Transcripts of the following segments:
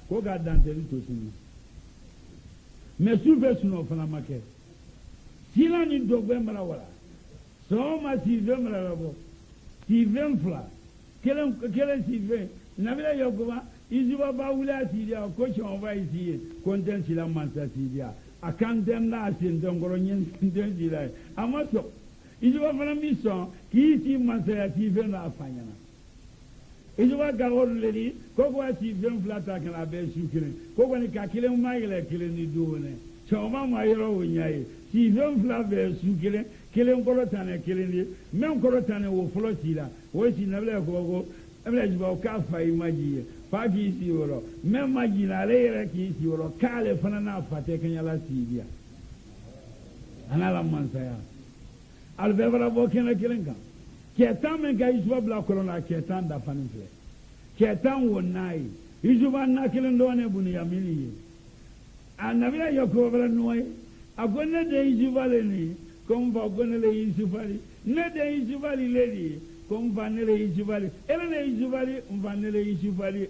ko ga danteli to sini mais souve suno fana make sila ni dogbe mara wala so ma si ve mara labo si ve fla kelen si ve nabila yokuba izuba ba wula sidia ko chon va ici konten sila mansa sidia akandem na asin dongoro nyen den dila amaso izuba fana mission ki si mansa ya si ve na afanyana izuba gawol leli ko ko si ve fla ta kana be sukire ko ko ni ka kilen magele kilen ni duone choma ma yoro wonyaye si ve fla be sukire kilen ko tane kilen ni men ko tane wo flo sila wo si nabla ko abla jiba ka fa imaji fa ki si woro men maji na le ki si woro kale fana na fate kanya la sibia anala mansaya albevra bokena kilenga ketan men ga izuba bla kolona ketan da fanifle ketan wonai izuba na kilen do ne bunu yamili anabila yoko bla noy agone de izuba le ni komba agone le izuba ne de izuba le comme vanele ijibali elele ijibali vanele ijibali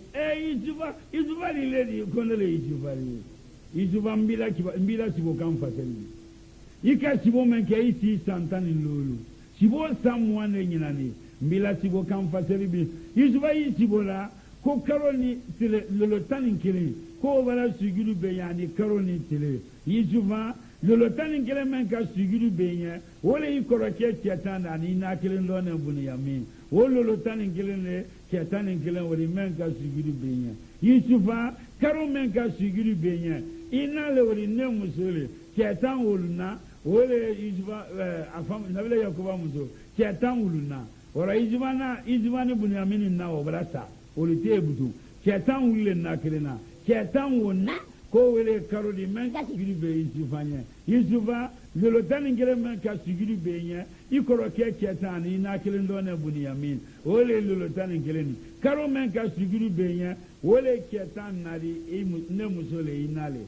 ijibali ledi konele ijibali ijiba mbila sibo kan fateli ika sibo menke iti santani lolu sibo samwane nyinani mbila sibo kan fateli bi ijiba sibo la ko karoni tele lolo tanin kili ko wala sugiru be yani karoni tele ijiba lolo tanin kele menka sugiru be nya wala ikoro ke chetana ni na kele ndone buni yamin wolo tanin kele ne chetana kele wali menka sugiru be nya yusufa karo menka sugiru be nya ina le wali ne musole chetan woluna wole yusufa afam nabele yakuba muso chetan woluna ora izibana buni yamin na obrasa woli tebutu chetan wulle na kele na chetan wona ko wele karo di menka sugiru be yusufa nya yusufa lolo tanin kele menka sugiru be nya ikoro ke chetan ina kele ndone buni yamin wole lolo tanin kele ni karo menka sugiru be nya wole chetan nari ne musole inale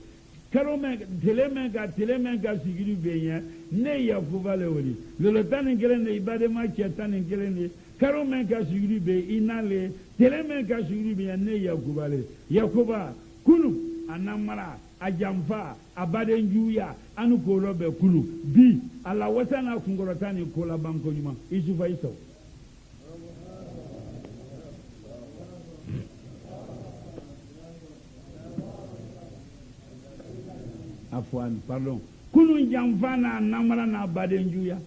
karo menka tele menka sugiru be nya ne yakuba le woli lolo tanin kele ne ibade ma chetan kele ni karo menka sugiru be inale tele menka sugiru be nya ne yakuba le yakuba kunu anamara ajamfa abadenjuya anu kolo be kulu bi ala wasana kungorotani kola banko nyuma isufa iso afwan pardon kulu jamfa na anamara na abadenjuya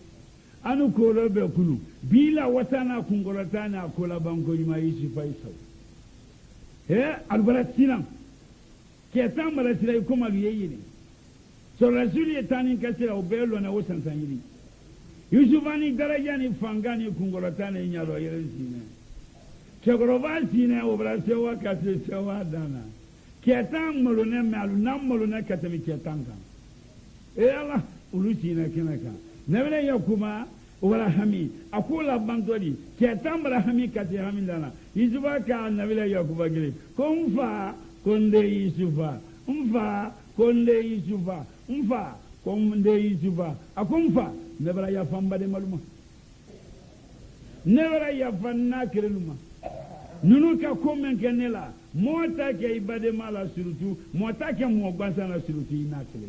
anu kolo be kulu bi la wasana kungorotani kola banko nyuma isufa iso albaratina ketan mala tira ko malu yeyini so rasuli etani kasira obelo na wosansan yiri yusufani darajani fangani kungorotane nyalo yelensine kegorovasine obrase wakati sewa dana ketan malu ne malu nam malu ne katami ketan kan ala ulusina kinaka nebele yakuma wala hami akula bandori ketan mala hami kati hami dana yusufa ka nebele yakuba gele konfa konde Yusufa mfa konde Yusufa mfa konde Yusufa akumfa nebara ya famba de maluma nebara ya fanna kireluma nunu ka komen kenela mota ke ibade mala surutu mota ke mo gbansa na surutu ina kile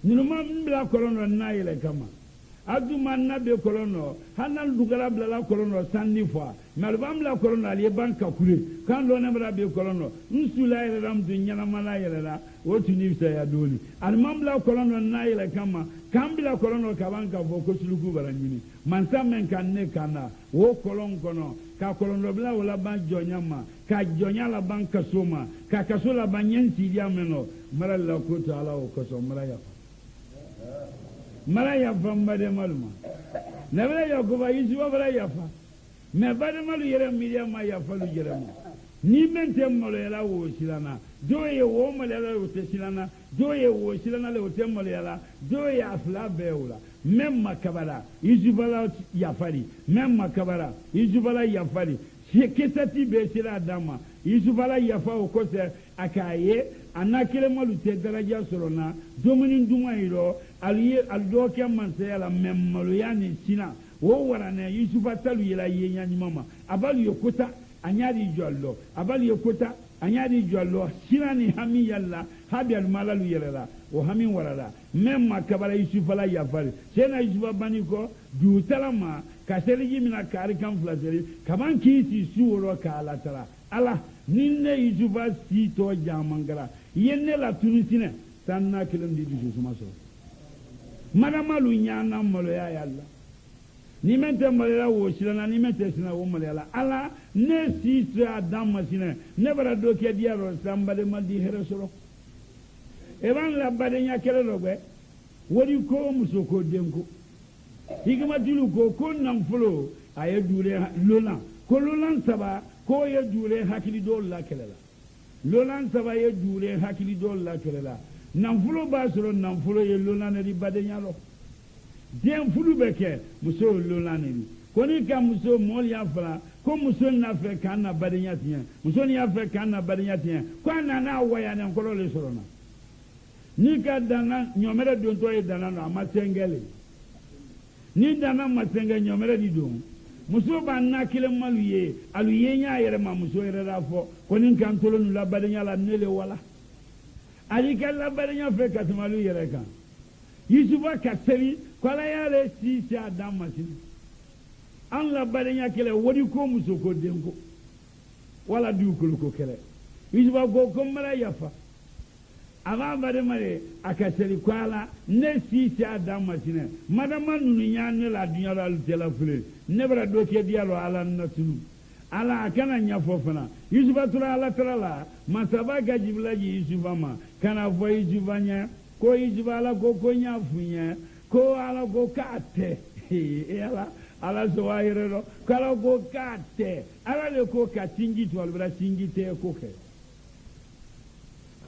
nunu ma mbla kolono na ile kama aduma na be kolono hanal dugara bla kolono sanni fois malbam la kolono ali banka kule kan do nebra be kolono nsula ile ram du nyana mala ile la wotu ni sa ya doli al mamla kolono na ile kama kambila kolono ka banka boko sulugu baranyini mansa men kan ne kana wo kolon kono ka kolono bla wala ban jonyama ka jonya la banka soma ka kasola banyensi dia meno mara la ko taala o ko so mara ya mara ya famba de maluma nebele yakuba yusufa mara ya fa me bade malu yere miria ma ya fa lu yere mo ni mente molo yela wo silana joye wo mo yela wo te silana joye wo silana le wo te molo yela joye afla beula même makabara yusufa la ya fari même makabara yusufa la ya fari kesati be sila dama yusufa la ya fa o ko se akaye anakele malu te daraja sorona domini duma iro aliye aldoke manse la memmalo yani sina wo warane yusufa talu yela yenya ni mama abalu yokota anyari jollo abalu yokota anyadi jollo sirani hami yalla habi al malalu yalla o hami warala même makabala yusufa la yafari sena yusufa baniko du talama kaseli mina kari kan flaseri kaman kiti suworo kala tala ala ninne yusufa sito jamangara yenne la tunisine sanna kilom di sumaso madama lu nyana molo ya yalla ni mente molo wo silana ni mente sina wo molo yalla ala ne sisra damma sina ne bara do ke diaro sambade maldi heresoro evan la badenya kele logbe wori ko muso ko denko higma dilu ko nan fulo aye dure lolan ko lolan saba ko ye dure hakili do la kelela lolan saba ye dure hakili do la kelela nan fulo ba soro nan fulo ye lolan ri badenya lo den fulu beke muso lolan ni koni ka muso mol ya fala ko muso na fe kana badenya tiyan muso ni ya fe kana badenya tiyan ko na waya nan ko le soro na ni ka dana nyomere don to e dana no amatengele ni dana matenge nyomere di don muso ba na kile maluye aluye nya yere ma muso yere rafo ko nin kan tolo nu la badenya la nele wala ali ka la badenya fe ka malu yere kan yusufa ka seri ko la yare si sia dama sin an la badenya kele wodi ko muso ko denko wala du ko kele yusufa ko mara yafa ava bare mare akaseri kwala ne sisi adama sine madama nunu nyanne la dunya la tela fule ne bara do ke dialo ala natunu ala kana nya fofana yusufa tura ala trala masaba ga jiblaji yusufa ma kana fo yusufa nya ko yusufa ala ko nya funya ko ala ko kate ala so ayero kala ko kate ala le ko katingi to albra singite ko ke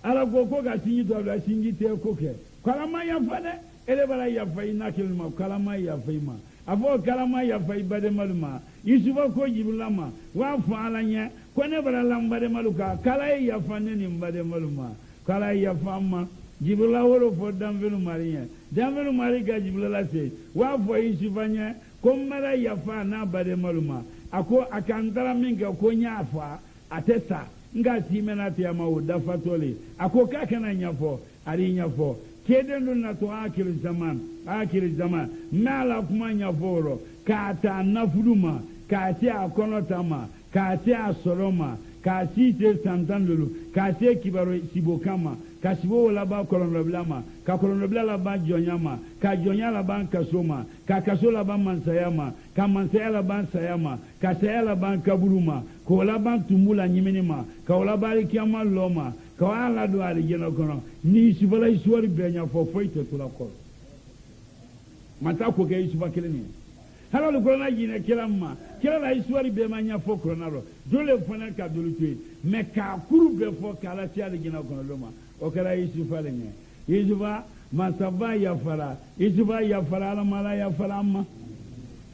ala ko ga tinyi to ala singite ko ke kalama ya fane ele bala ya fai na kilma kalama ya fai ma afo kalama ya fai bade maluma yusufa ko jibulama wa fa alanya ko ne bala lambade maluka kala ya fane ni bade maluma kala ya fama jibula woro fo damvelu mariya damvelu mari ga jibula se wa fo yusufa nya ko mara ya fa na bade maluma ako akantara minga ko nya fa atesa nga timena tiama o dafa tole ako kaka na nyafo ari nyafo kedendo na to akil zaman mala kuma nyaforo ka ta nafuduma ka ti akono tama ka ti asoroma ka ti te santandulu ka ti kibaro sibokama ka sibo laba kolono blama ka kolono blala ba jonyama ka jonyala ban kasoma ka kasola ban mansayama ka mansayala ban sayama ka sayala ban kabuluma ko laban tumula nyiminima ka labari kiyama loma ka ala do ali jeno kono ni sibala iswari benya fo foite tula ko mata ko ke isba keleni halalo ko na jine kilamma kila iswari be manya fo kronaro dole fona ka dolutu me ka kuru be fo kala ti ali jeno kono loma o kala isufa lenye isufa masaba ya fara isufa ya fara ala mala ya fara amma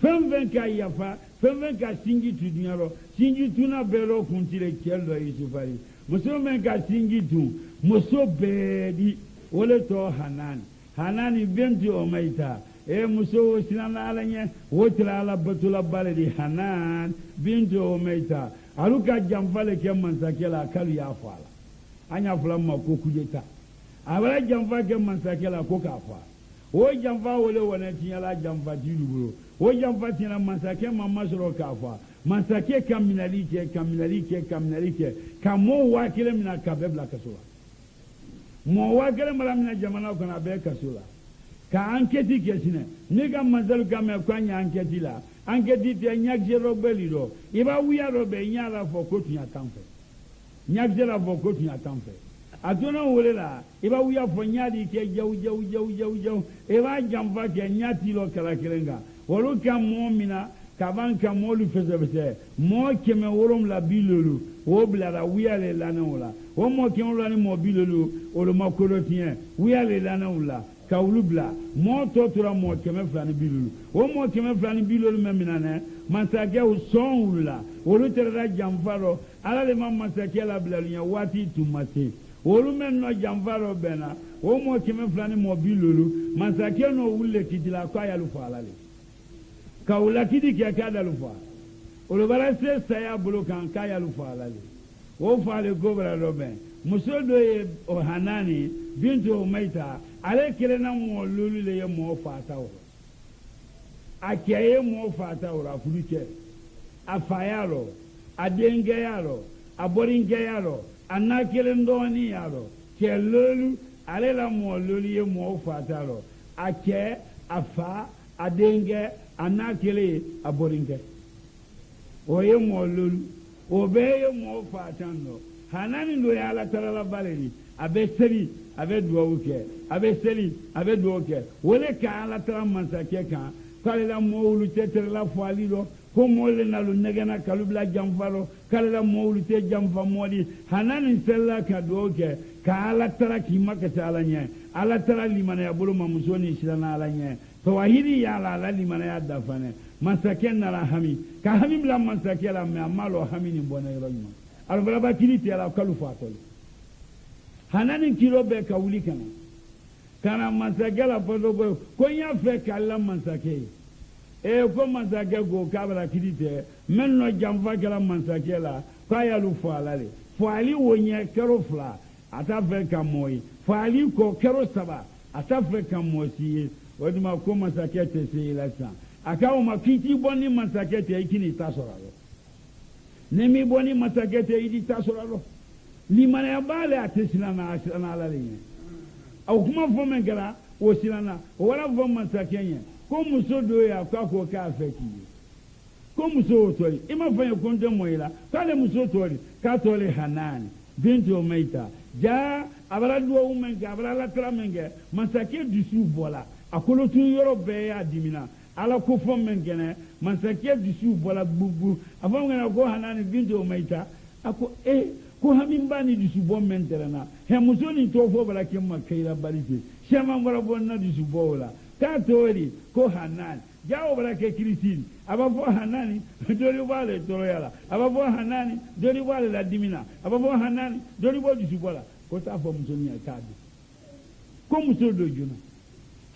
femven ka ya fa femven ka singi tu dunyaro singi tu na bero kuntire kello isufa yi muso men ka singi tu muso bedi wole to hanani benti o maita muso sinana ala nye wotira ala batula baledi hanan benti o maita aluka jamfale ke mansakela kalu ya fala anya fulama ko kujeta abara jamfa ke mansakela ko kafa o jamfa wole wona tinyala jamfa diluguro o jamfa tinyala mansake mamma soro kafa mansake kaminalike kamo wakile mina kabebla kasula mo wakile mala mina jamana kona be kasula ka anketi kesine niga manzalu kame kwanya anketi la anketi te nyakje robelido iba wiya robe nyala fo kotu ya tamfe nyakje la fo kotu ya tamfe atona wolela iba wiya fo nyadi ke jaw iba jamfa ke nyati lo kala kelenga wolu kam mu'mina kabanka molu fezebete mo keme worom la bilolu wo blara wiya le lana wala wo mo keme lo ni mo bilolu o lo makolotien wiya le lana wala kawulu bla mo totura mo keme flani bilolu wo mo keme flani bilolu memina ne masake o son wula wolu terra jamfaro ala le mam masake la bla nya wati tumate wolu men no jamfaro bena wo mo keme flani mo bilolu masake no wulle kidila kwa ya lu fala le kawula kidi ke kada lufa olobara se saya bulu kan kaya lufa alale wo faale gobra lobe muso do ye o Hanani bintu Umayta ale kelena mo lulu le ye mo fata wo akeye mo fata wo afuluke afayalo adenge yalo aboringe yalo anakele ndoni yalo ke lulu ale la mo lulu ye mo fata lo ake afa adenge anakele aboringe o ye mo lulu o be ye mo fata no Hanani ndo ya ala tarala baleri abe seli abe duwuke abe seli abe duwuke wole ka ala tara mansake kan kale la mowulu tetere la fali lo ko mole na lu negena kalubla jamfalo kale la mowulu te jamfa modi Hanani sella ka duwuke ka ala tara ki makata ala nye ala tara limana ya bulu mamusoni shirana ala nye to wahidi ya ala limana ya dafane mansake na la hami ka hami bla mansake la me amalo hami ni mbona iroima albalaba kiliti ala kalufa atoli Hanani kilo be ka wuli kana mansake la podo ko nya fe kala mansake ko mansake go kabla kilite menno jamfa kala mansake la ka ya lu falale fali wonya kero fla ata fe ka moyi fali ko kero saba ata fe ka mosi wadi ma ko mansake te se ila sa akawo makiti boni mansake te ikini tasoralo nemi boni masakete idi tasoralo limana ya bale atesilana asana alalinye au kuma fome gara osilana wala fome masakenye ko muso do ya kwa ko ka afeki ko muso tori ima fanya konde moyila kale muso tori ka tole Hanani bintu Umayta ja abara duwa umenga abara la tramenge masake disu bola akolo tu yoro be ya dimina ala ko fome ngene mansake disu bola bubu afam ngena ko Hanani bintu Umayta ako ko hamimbani disu bom menterana he musoni to fo bala kemma kayla balite shema ngora bonna disu bola ka tori ko Hanani jawo bala ke Kristin aba fo Hanani dori wale toro yala aba fo Hanani dori wale la dimina aba fo Hanani dori bo disu bola ko ta fo musoni ya kadi ko musodo juna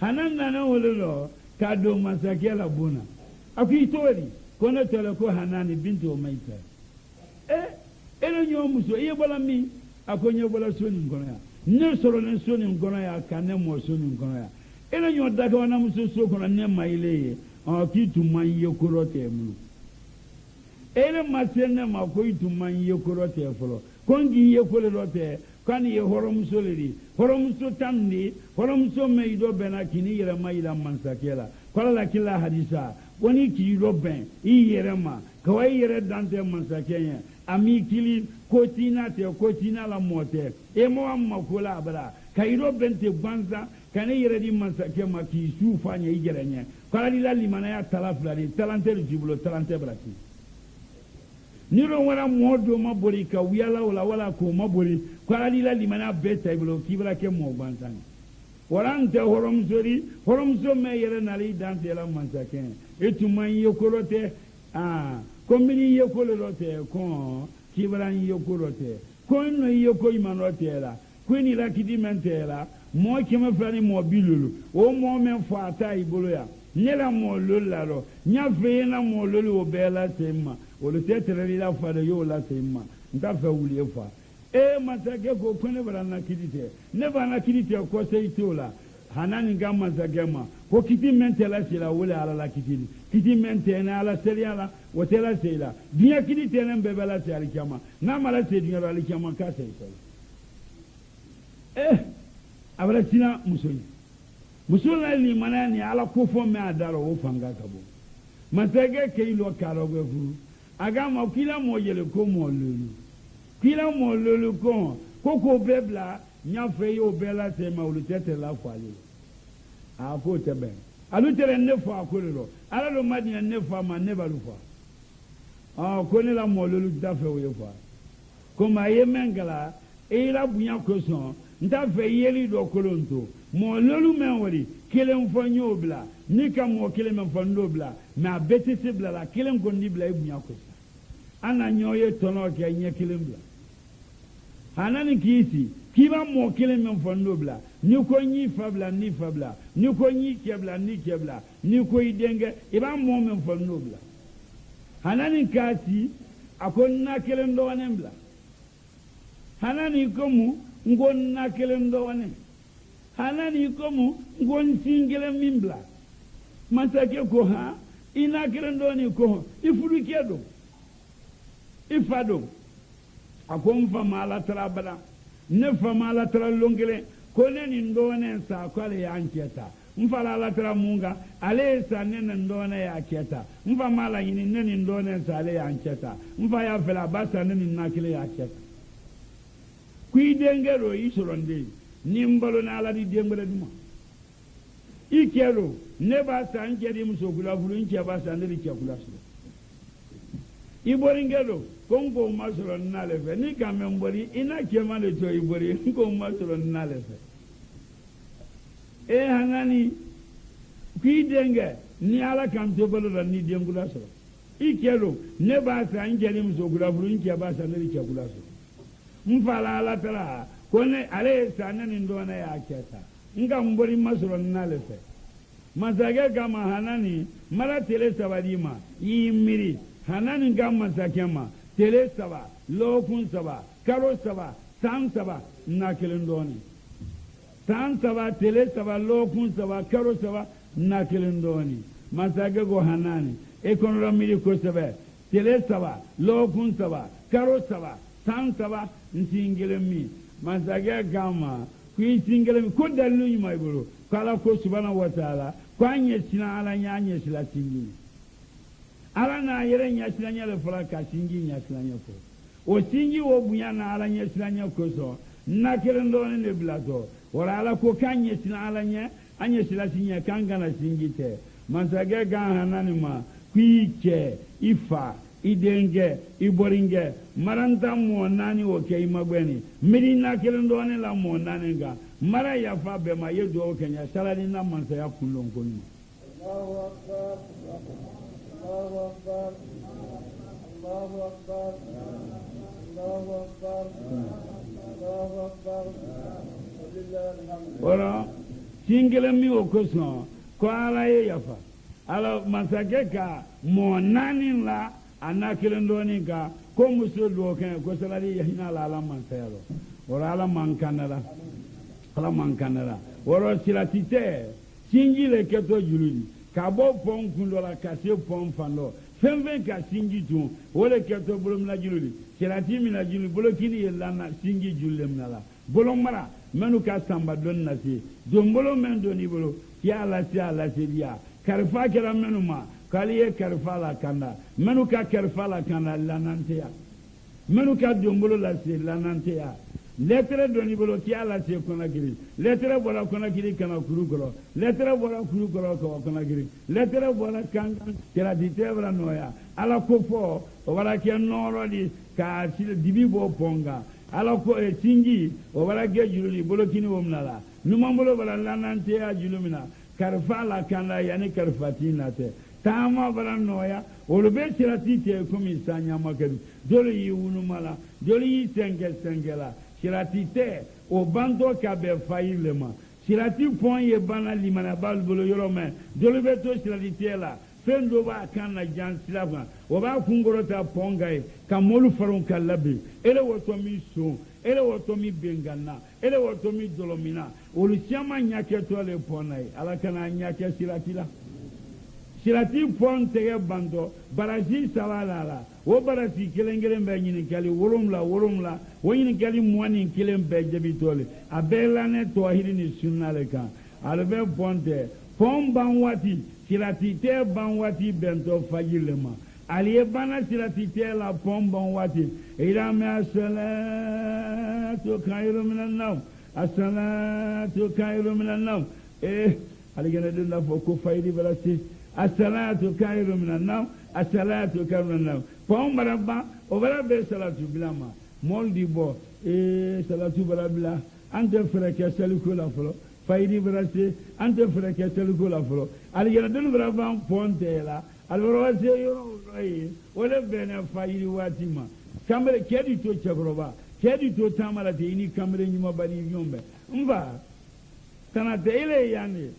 Hanani na wole lo kado masake la bona akitori kono tole ko Hanani bintu Umayta elo nyo muso iye bola mi akonyo bola soni ngono ya ne soro ne soni ngono ya kane mo soni ngono ya elo nyo daga wana muso so kono ne maile kitu manye korote mu ele masene ma ko itu manye korote folo kongi ye korote kan ye horom soleri horom so tamni horom so meido benakini yere maila mansakela kwala la kila hadisa woni ki roben i yere ma kawai yere dante mansakenya ami kili kotina la mote e mo amma kula abara kairo bente gwanza kane yere di mansake ma ki sufa nya igerenye kala di la limana ya talafla di talante jibulo talante brati niro wala modo mabori ka wiyala wala ko mabori kala di la limana beta ibulo kibra ke mo gwanza warante horom so me yere nali dante la mansake etuma yokolote kombini yokolote ko kibran yokolote ko no yoko imanote la kwini la kidimentela mo kema flani mo bilulu o mo men fata ibolo ya nyela mo lolalo nya fe na mo lolo obela tema o le tetere la fa de yo la tema nta fa wuli fa masake ko kone barana kidite ne bana kidite ko seitola Hanani gama zagema ko kiti mentela sila wala ala la kiti mentena ala seriala wotela sila dia kiti tenen bebela sali kama na mala se dia ala kama ka seito abala sina musola ni manani ala ko fo me adaro wo fanga kabo masage ke ilo karo gfu agama kila mojele ko mo lulu ko bebla nya fe yo bela se ma ulutete la kwali ko tebe alutere ne fa akolero ala lo madina ne fa ma ne balufa ko ne la mololu dafe wo fa ko ma ye mengala e la bunya ko so nta fe yeli do kolonto mololu men wori kelen fo nyobla ni ka mo kelen men fo ndobla na betese bla la kelen ko ndi bla e bunya ko ana nyoye tono ke nye kelen bla Hanani kisi kiba mo kelen men fo ndobla ni ko nyi fabla ni fabla ni ko nyi kebla ni kebla ni ko idenge iba mo men fo ndobla Hanani kasi akon na kelen do wanembla hanani komu ngon nakelen doone hanani komu ngon singele mimbla masake ko ha ina kelen doone ko ifuru kedo ifado akom fa mala trabala ne fa mala tra longele ko ne ni doone sa ko le yanketa mfala la tra munga ale sa ne ndone ya keta mfa mala yini ne ni ndone sa ale yanketa mfa ya fela basa ne ni nakile ya keta kui dengero isoronde nimbalo na ala di dengere duma ikero ne ba sa ngedi musokula fulu nche ba sa ne di kula so iboringero kongo masoro na lefe ni kamembori ina kema le to ibori kongo masoro na lefe hanani kui denge ni ala kam to bolo ni dengula so ikero ne ba sa ngedi musokula fulu nche ba sa ne di kula so mfala ala tara kone ale sanani ndona ya keta nga mbori masoro nalefe masage kama hanani mara tele sabadima yimiri hanani kama sakema tele saba lokun saba karo saba san saba nakelendoni san saba tele saba lokun saba karo saba nakelendoni masage go hanani ekonora miri ko saba tele saba lokun saba karo saba san saba nsingelemi masage kama kui singelemi ko dalu nyuma iboro kala ko subhanahu wa ta'ala kwanye sina ala nyanye sila singi ala na yere nya sila nya le fara ka singi nya sila nya ko o singi wo bunya na ala nya sila nya ko so na kerendo ne blato ora ala ko kanye sina ala nya anya sila sinya kanga na singi te masage ga hanani ma kui ke ifa idenge iboringe maranta mo nani o ke imagweni mirina kelendo ne la mo nani ga mara ya fa be ma yedo o kenya salani na mansa ya kulon konu Allahu akbar Allahu akbar Allahu akbar Allahu akbar Allahu akbar ora singele mi o koso ko ala ye yafa ala masake ka mo nani la anakilendoni ka ko muso do kan ko salari yahina la ala man sayalo ora ala man kanala ora silatite singi le keto juludi ka bo pon kundola ka se pon fando femve ka singi tu wole keto bulum la juludi silati mi la juludi bolokini yelana singi julem nala bolom mara menu ka samba don nasi dombolo men doni bolo ya la se dia karfa kera menu ma kaliye karfa la kanda menu ka karfa la kanda lananteya menu ka dombolo la se lananteya lettre doni bolo ki ala se konakiri lettre bola konakiri kana kurukoro lettre bola kurukoro ko konakiri lettre bola kanga kera ditebra noya ala ko fo o wala ke noro di ka sile dibi bo ponga ala ko e tingi o wala ge jululi bolo kini womnala numambolo bala lananteya julumina karfa la kanda yani karfatina te tama bala noya olube sirati te komi sanya makadu dole yi wunumala dole yi sengela sirati te o bando ka be fayilema sirati pon ye bana limana bal bolo yorome dole be to sirati te la fendo ba kana jan silava o ba kungorota pongai ka molu faron kalabi ele woto mi so ele woto mi bengana ele woto mi dolomina olu chama nyake to le ponai ala kana nyake sirati la sirati pon tege bando baraji sawala o barati kelengelen be nyini kali wolumla o nyini kali muani kelen be jabitole abela ne to hidini sunnale kan albe ponte pon banwati sirati te banwati bento fajilema aliye bana sirati te la pon banwati ila ma salatu khairu minan nawm as-salatu khairu minan nawm aligena dinda foko faydi balasi as-salatu khairu minan nawm as-salatu khairu minan nawm pon baraba o barabe salatu bilama moldi bo salatu barabla ante freke saliko la folo faydi barasi ante freke saliko la folo aligena din baraba ponte la alwase yo rai wala bene faydi watima kamre kedi to chebroba kedi to tamala te ini kamre nyuma bari nyombe mba tanate ile yani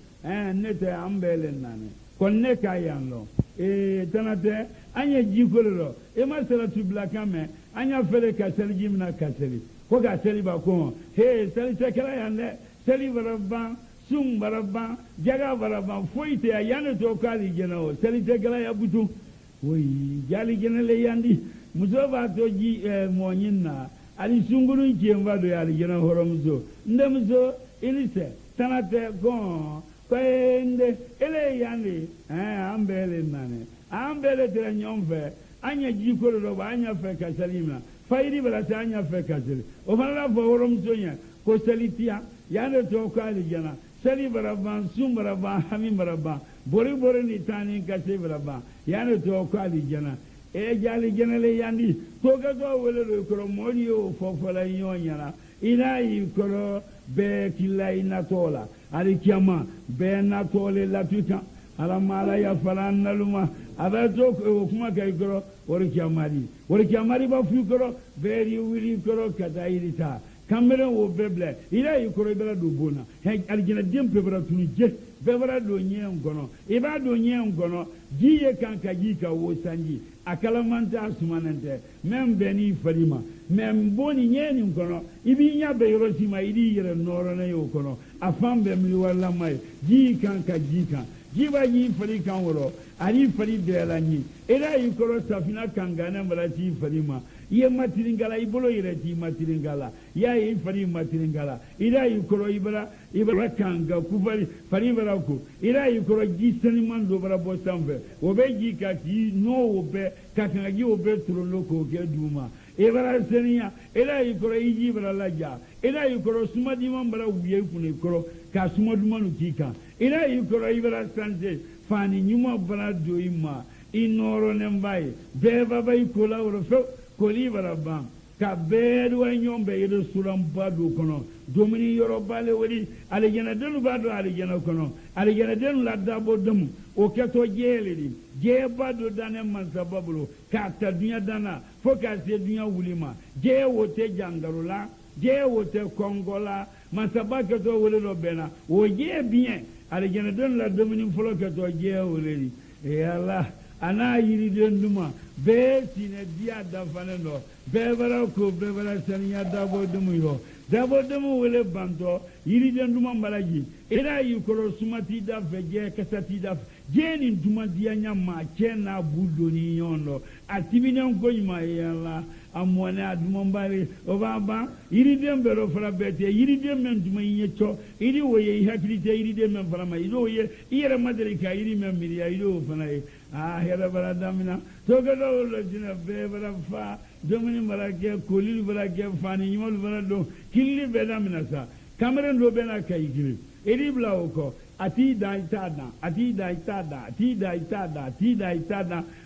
nete ambele nane konne kayanlo tanate anya jikolo e masala tubla kame anya fele kaseli jimna kaseli ko ga seli ba ko he seli sekala yande seli barabban sun barabban jaga barabban foite ya yana to kali jena o seli sekala ya butu woi jali jena le yandi muso ba to ji mo nyinna ali sunguru jemba do ya jena horomuzo ndemzo ilise tanate gon kwende ele yandi ambele nane ambele tere nyomfe anya jikolo do anya fe kasalima fayri bala anya fe kasali o fana fo horomuzo nya ko selitia yana to kali jena seli baraban sum baraban hamim baraban bori ni tani kase baraban yana to kali jena jali jena le yandi to ga do wele ro ko mori o fofola nyonyana ina yi ko be kilai na tola ali kiama be na tole la tuka ala mala ya falan naluma aba to ko kuma kai ko wori kiamari ba fu ko be ri wili ko kata irita kamera wo beble ila yi ko bela do bona he aljina dempe bra tunu je bebra do nyen gono iba do nyen gono jiye kanka jika wo sanji akala manta sumanante mem beni farima mem boni nyeni gono ibi nya be yorosima idi yere noro na yo kono afambe mi wala mai ji kanka jika jiba yi fari kan woro ani fari de la ni ila yi ko safina kangana malati farima ye matiringala ibolo ireti matiringala ya yi fari matiringala ila yi ko ibara kanga kufari fari bara ko ila yi ko gisani man do bara bosambe obeji ka ti no obe kakanga ji obe trono ko ke duma ibara senia ila yi ko iji bara laja ila yi ko sumadi man bara wiye kune ko ka sumadu manu kika ila yi ko ibara sante fani nyuma bara do ima inoro nembai beba bai ko la woro fe koli barabban ka beedu wa nyombe yedo suram badu kono domini yoruba le wori alijana denu badu alijana kono alijana denu la dabo dum o keto jeeledi je badu dane man sababulo ka ta dunya dana fo ka se dunya wulima je wote jangarula je wote kongola man sabaka to wole do bena o je bien alijana denu la domini folo keto je woledi e Allah ana yiri denduma be sine dia da fanendo be bara ko be bara sanya dabo dumu wele banto yiri denduma mbalaji ira yi koro sumati da veje kasati da jeni duma dia nyama chena budoni yondo atibine ngonyima yalla amone aduma mbare obaba yiri dembero fara bete yiri demmen duma nyecho iri woye hakilite yiri demmen fara ma iro ye ire madelika yiri memiri ya iro fana hera bara damina to ga do lo jina be bara fa domini bara ke kolil bara ke fani nyimol bara do killi be damina sa kameren do be na kay gili eri blawo ko ati da itada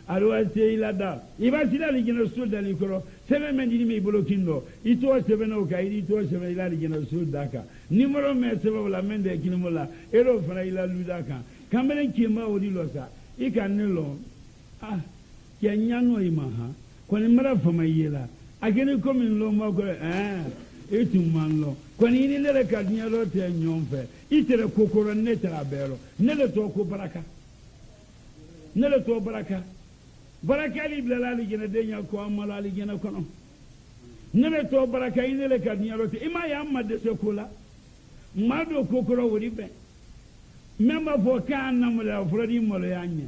alwa se ilada iba sila li gina sul dali koro sebe men di mi bolokindo ito sebe no ka ito sebe ila li gina sul daka nimero me sebe wala men de kinimola ero fara ila ludaka kameren kima odi losa ikanilo kenyano imaha kwani mara fama yela agene komi lo mako etumanlo kwani ni nele kadnya lo te nyomfe itere kokoro netara bero nele to ko baraka baraka li blala li gene denya ko amala li gene kono nele to baraka inele kadnya lo te ima ya madde se kula mado kokoro wori be memba fo kana mala frodi molo yanye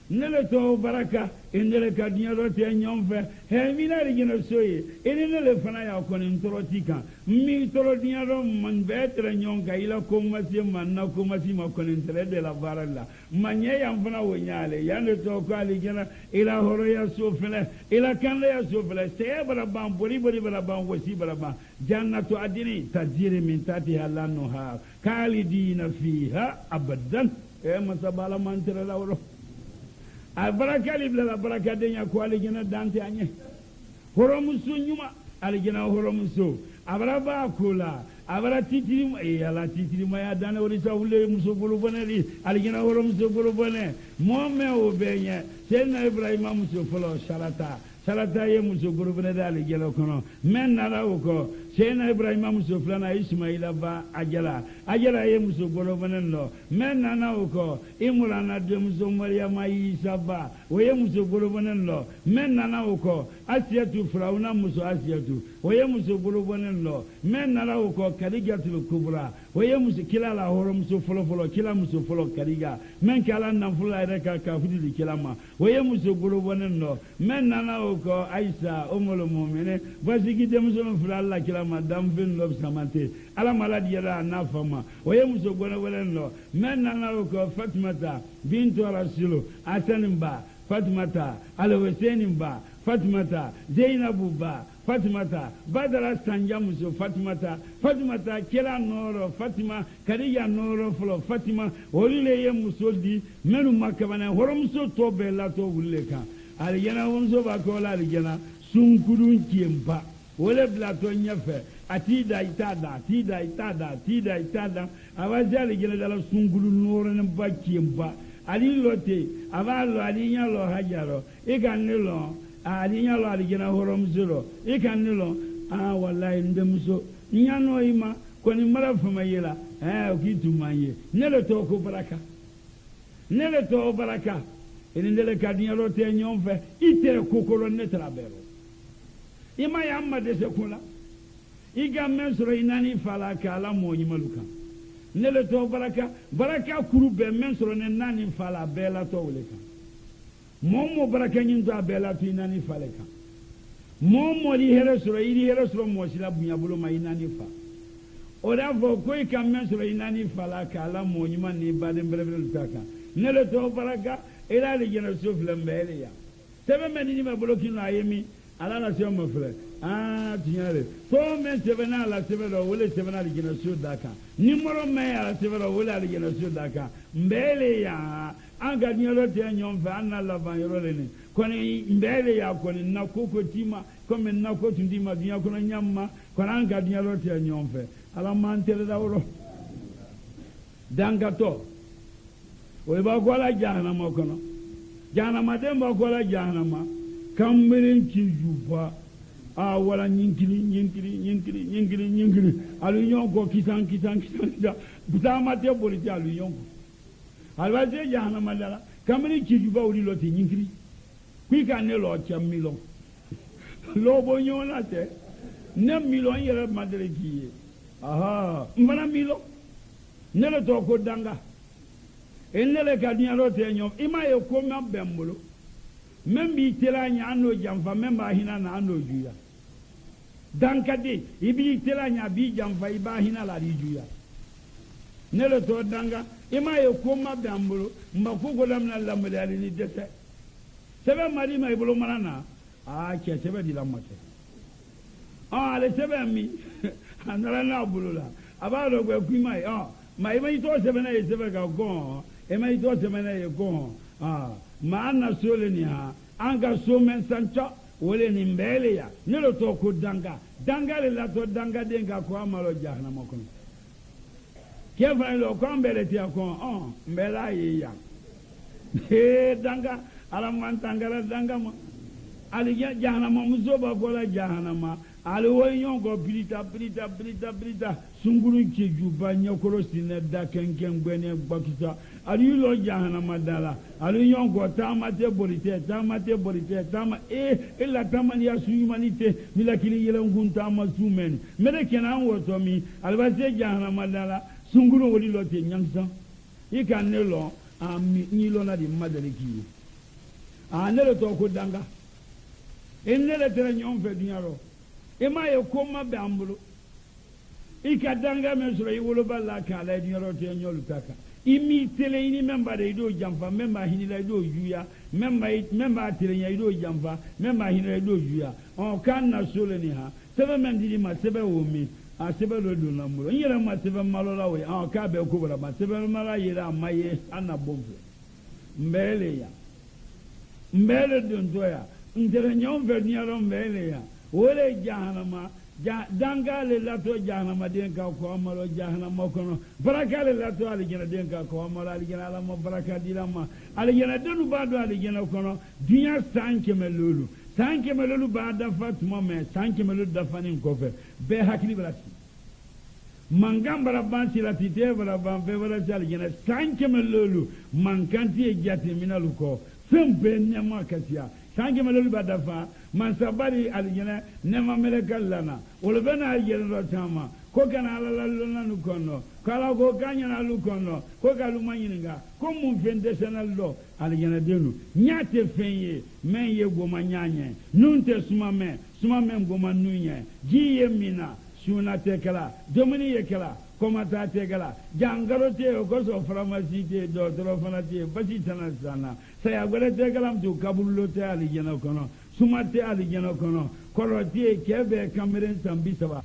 nele to baraka indele kadnya rote nyomfe he minari gino soye nele fana ya ko ni torotika mi torodia ro man betre nyonga ila ko masi manna ko masi ma ko ni tele de la baralla manye ya fana wonyale yande to ko ali gina ila horo ya sofele ila kanle ya sofele se baraba bori baraba wasi baraba jannatu adini tajiri min tatiha lanuha khalidina fiha abadan masabala mantere lawro baraka libla la baraka denya ko aligena dante anye horomusu nyuma aligena horomusu abraba kula abara titiri yala titiri maya dana orisa ule muso bulu boneli aligena horomusu bulu bone momme obenye sena ibrahima muso folo sharata salata ye muso gorobene dali gelo kono men nara uko Sena Ibrahima muso flana Ismaila ba ajala ye muso gorobene no men nana uko Imrana de muso Maryama Isa ba oye muso gorobene no men nana uko Asiyatu Firauna muso Asiyatu oye muso gorobene no men nana uko Kadijatul Kubra oye muso kila la horo muso folo kila muso folo Kadiga men kala namfula reka ka fudi kilama oye muso gorobene no men nana uko Aisha umul mu'minin basigi de muso fulalla kila madam fin lob samante ala maladi yara nafama oye muso gona weleno men nana ko Fatimata bintu Rasul atanimba Fatimata alwesenimba Fatimata Zainabu ba Fatimata Badara Sanja muso Fatimata kila noro Fatima Kadiya noro flo Fatima olile ye muso di menu makabana horomso tobe la to wuleka aligena wonso bakola aligena sunkurun kiemba wole blato nyefe atida itada awajali gele dala sungulu noro ne bakiemba ali lote avalo alinya lo hajaro ikanilo alinya lo aligena horom zero ikanilo wallahi ndemso nyano ima koni mara fama yela okitumanye nele to ko baraka Indele kadinero te nyonfe ite kokoro netrabero ima yamma de sekula iga mensoro inani fala kala monyi maluka nele to baraka kurube mensoro ne nani fala bela to uleka momo baraka nyinto abela to inani faleka momo li heresoro mo sila bunya bulo ma inani fa ora vo ko ika mensoro inani fala kala monyi mani badem brevre lutaka nele to baraka ila le gena sofle mbele ya sebe menini ma bloki na yemi ala na sio mafle tinyale to men sebe na la sebe do wole sebe na le gena so daka nimoro me ala sebe do wole le gena so daka mbele ya anga nyolo te nyomfa anna la bayro le ni koni mbele ya koni na koko tima comme na ko tundima dunya kono nyamma koni anga nyolo te nyomfe ala mantere da woro dangato we ba gola jahannama kono jahannama dem ba gola jahannama kambirin kijufa wala nyinkiri alu yonko kisan butama te boliti alu yonko alwa je jahannama dala kambirin kijufa uri loti nyinkiri kwika ne lo chamilo lo bonyona te ne milon yere madere kiye mbana milo ne le to ko danga enele kadinaro te nyom ima ye ko ma bembulo membi telanya ano jamfa memba hina na ano juya dankade ibi telanya bi jamfa iba hina la juya nele to danga ima ye ko ma bembulo mbako golam na lamle ali ni dete sebe mari ma ibulo marana ke sebe di lamate ale sebe mi anara na bulula abalo gwe kuimai ma ima ito sebe na sebe ga gon ema ito semana ye ko ma anna sole ni anga so men sancho wole ni mbele ya nelo to ko danga le la to danga denga ko amalo jahannama ko ke fa lo ko mbele ti ko mbela ye ya danga ala man tangala danga ma ali jahannama muzoba ko la jahannama ali woyon go brita sunguru kejuba nyokoro sine da kenken gbene gbakita ali lo jahannama dala ali yon go tamate borite tama illa tamani ya humanite milakili yele ngunta ma sumen mede kenan woto mi albase jahannama dala sunguru woli lo te nyamsa ikane lo ni lo na di madere ki anele to ko danga enele tere nyon fe dunyaro ema ye koma bambulo ikadanga mesoro yiwolo balla kala dunyaro te nyolu taka imi tele ini memba de do jamfa memba hinila do juya memba tele nya do jamfa memba hinila do juya on kan na sole ni ha sebe mendiri ma sebe womi a sebe do do namulo yere ma sebe malola we ka be ko bra ma sebe mala yere amaye anabombe mbele do ndoya ndere nyon verniaro mbele ya wole jahannama dangale lato jahannama den ka ko amalo jahannama kono barakale lato alijana den ka ko amalo alijana ala mo baraka dilama alijana denu bado alijana kono dunya sanke melulu sanke melolu ba dafa tuma me sanke melolu dafa ni kofe be hakili brasi mangam baraban silati te baraban be barasi aljana sanke melolu mankanti e jati minalu ko sembe nyama kasia sanke melolu ba dafa man sabari aljana nema melekal lana wolbena aljana tama ko kana alalalla nu kono kala ko kanya na lu kono ko kalu manyinga ko mun fendesenal do aljana denu nyate fenye men ye goma nyanye nunte suma men goma nunye jiye mina suna tekala domini yekala komata tekala jangaro te ko so pharmacie te do tro fanate basi tanasana saya gole tekala mtu kabullo te aljana kono suma te aljana kono koroti kebe kameren sambisaba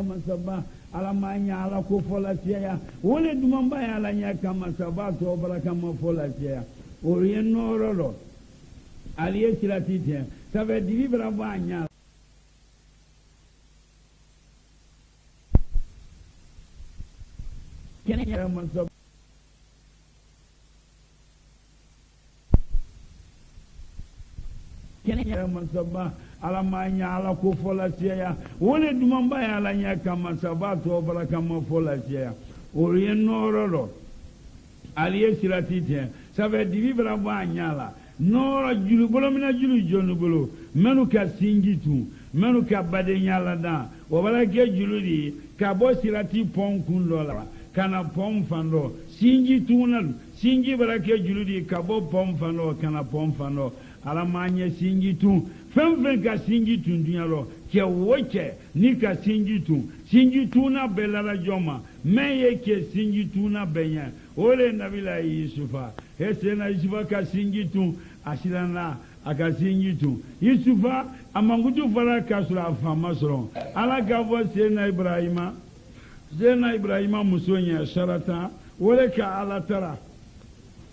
masaba alamanya ala ko fola tiya wole dumamba ya ala nya kama sabato baraka ma fola tiya o yenoro aliye silatite ça veut dire vivre banya kenya masaba kenya masaba alamanya ala ko fola tiya wole dumamba ya ala nya kama sabato baraka ma fola tiya o yenoro aliye silatite ça veut dire vivre banya la nora julu bolo mina julu jonu bolo menu ka singitu menu ka badenya da o bala ke julu di ka bo silati pon kun lola kana pon fando singitu na singi bala ke julu di ka bo pon fando kana pon fando ala manye singitu fem ka singitu dunyalo ke woche ni ka singitu na belara joma meye ke singitu na benya ole nabila yusufa ese na yusufa ka singitu asilana akasingitu yusufa amangutu fara kasura afama soro ala gavo sena ibrahima musonya sharata wole ka ala tara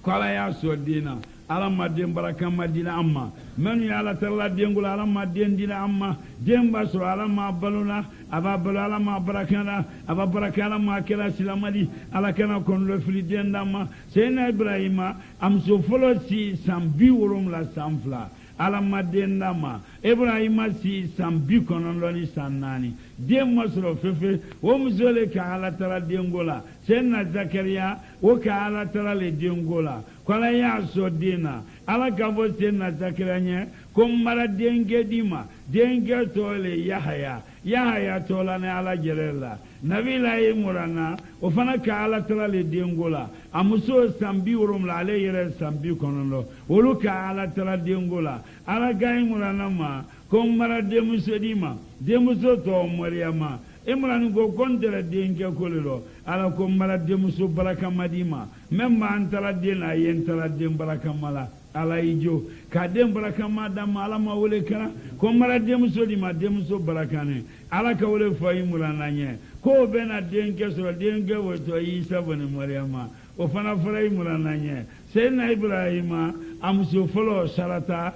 kala ya sodina ala madin baraka madina amma menu ya ala tara dengula ala madin dina amma demba soro ala ma baluna aba balo ala ma barakana aba barakana ma kala silamadi ala kana konlo fili dendama sena ibrahima am so folo si sambi worum la samfla ala madenda ma ibrahima si sambi konondo ni sanani dem masro fefe o muzole ka ala tara dengola sena zakaria o ka ala tara le dengola kola ya so dina ala gabo sena zakaria nye ko mara denge dima denge tole yahaya tola ne ala jerela nabila imurana o fana ka ala tara le dengola amuso sambi worum la ale yere sambi konondo olu ka ala tara dengola ala gai murana ma ko mara demuso dima demuso to mariama imran go kontere denge kolelo ala ko mara demuso baraka madima memma antara dena yentara dem baraka mala ala ijo ka dem baraka madama ala ma wole kana ko mara demuso dima demuso barakane ala ka wole fayi murana nye ko bena denge so denge woto isa bone mariama o fana fayi murana nye sena ibrahima amso folo sarata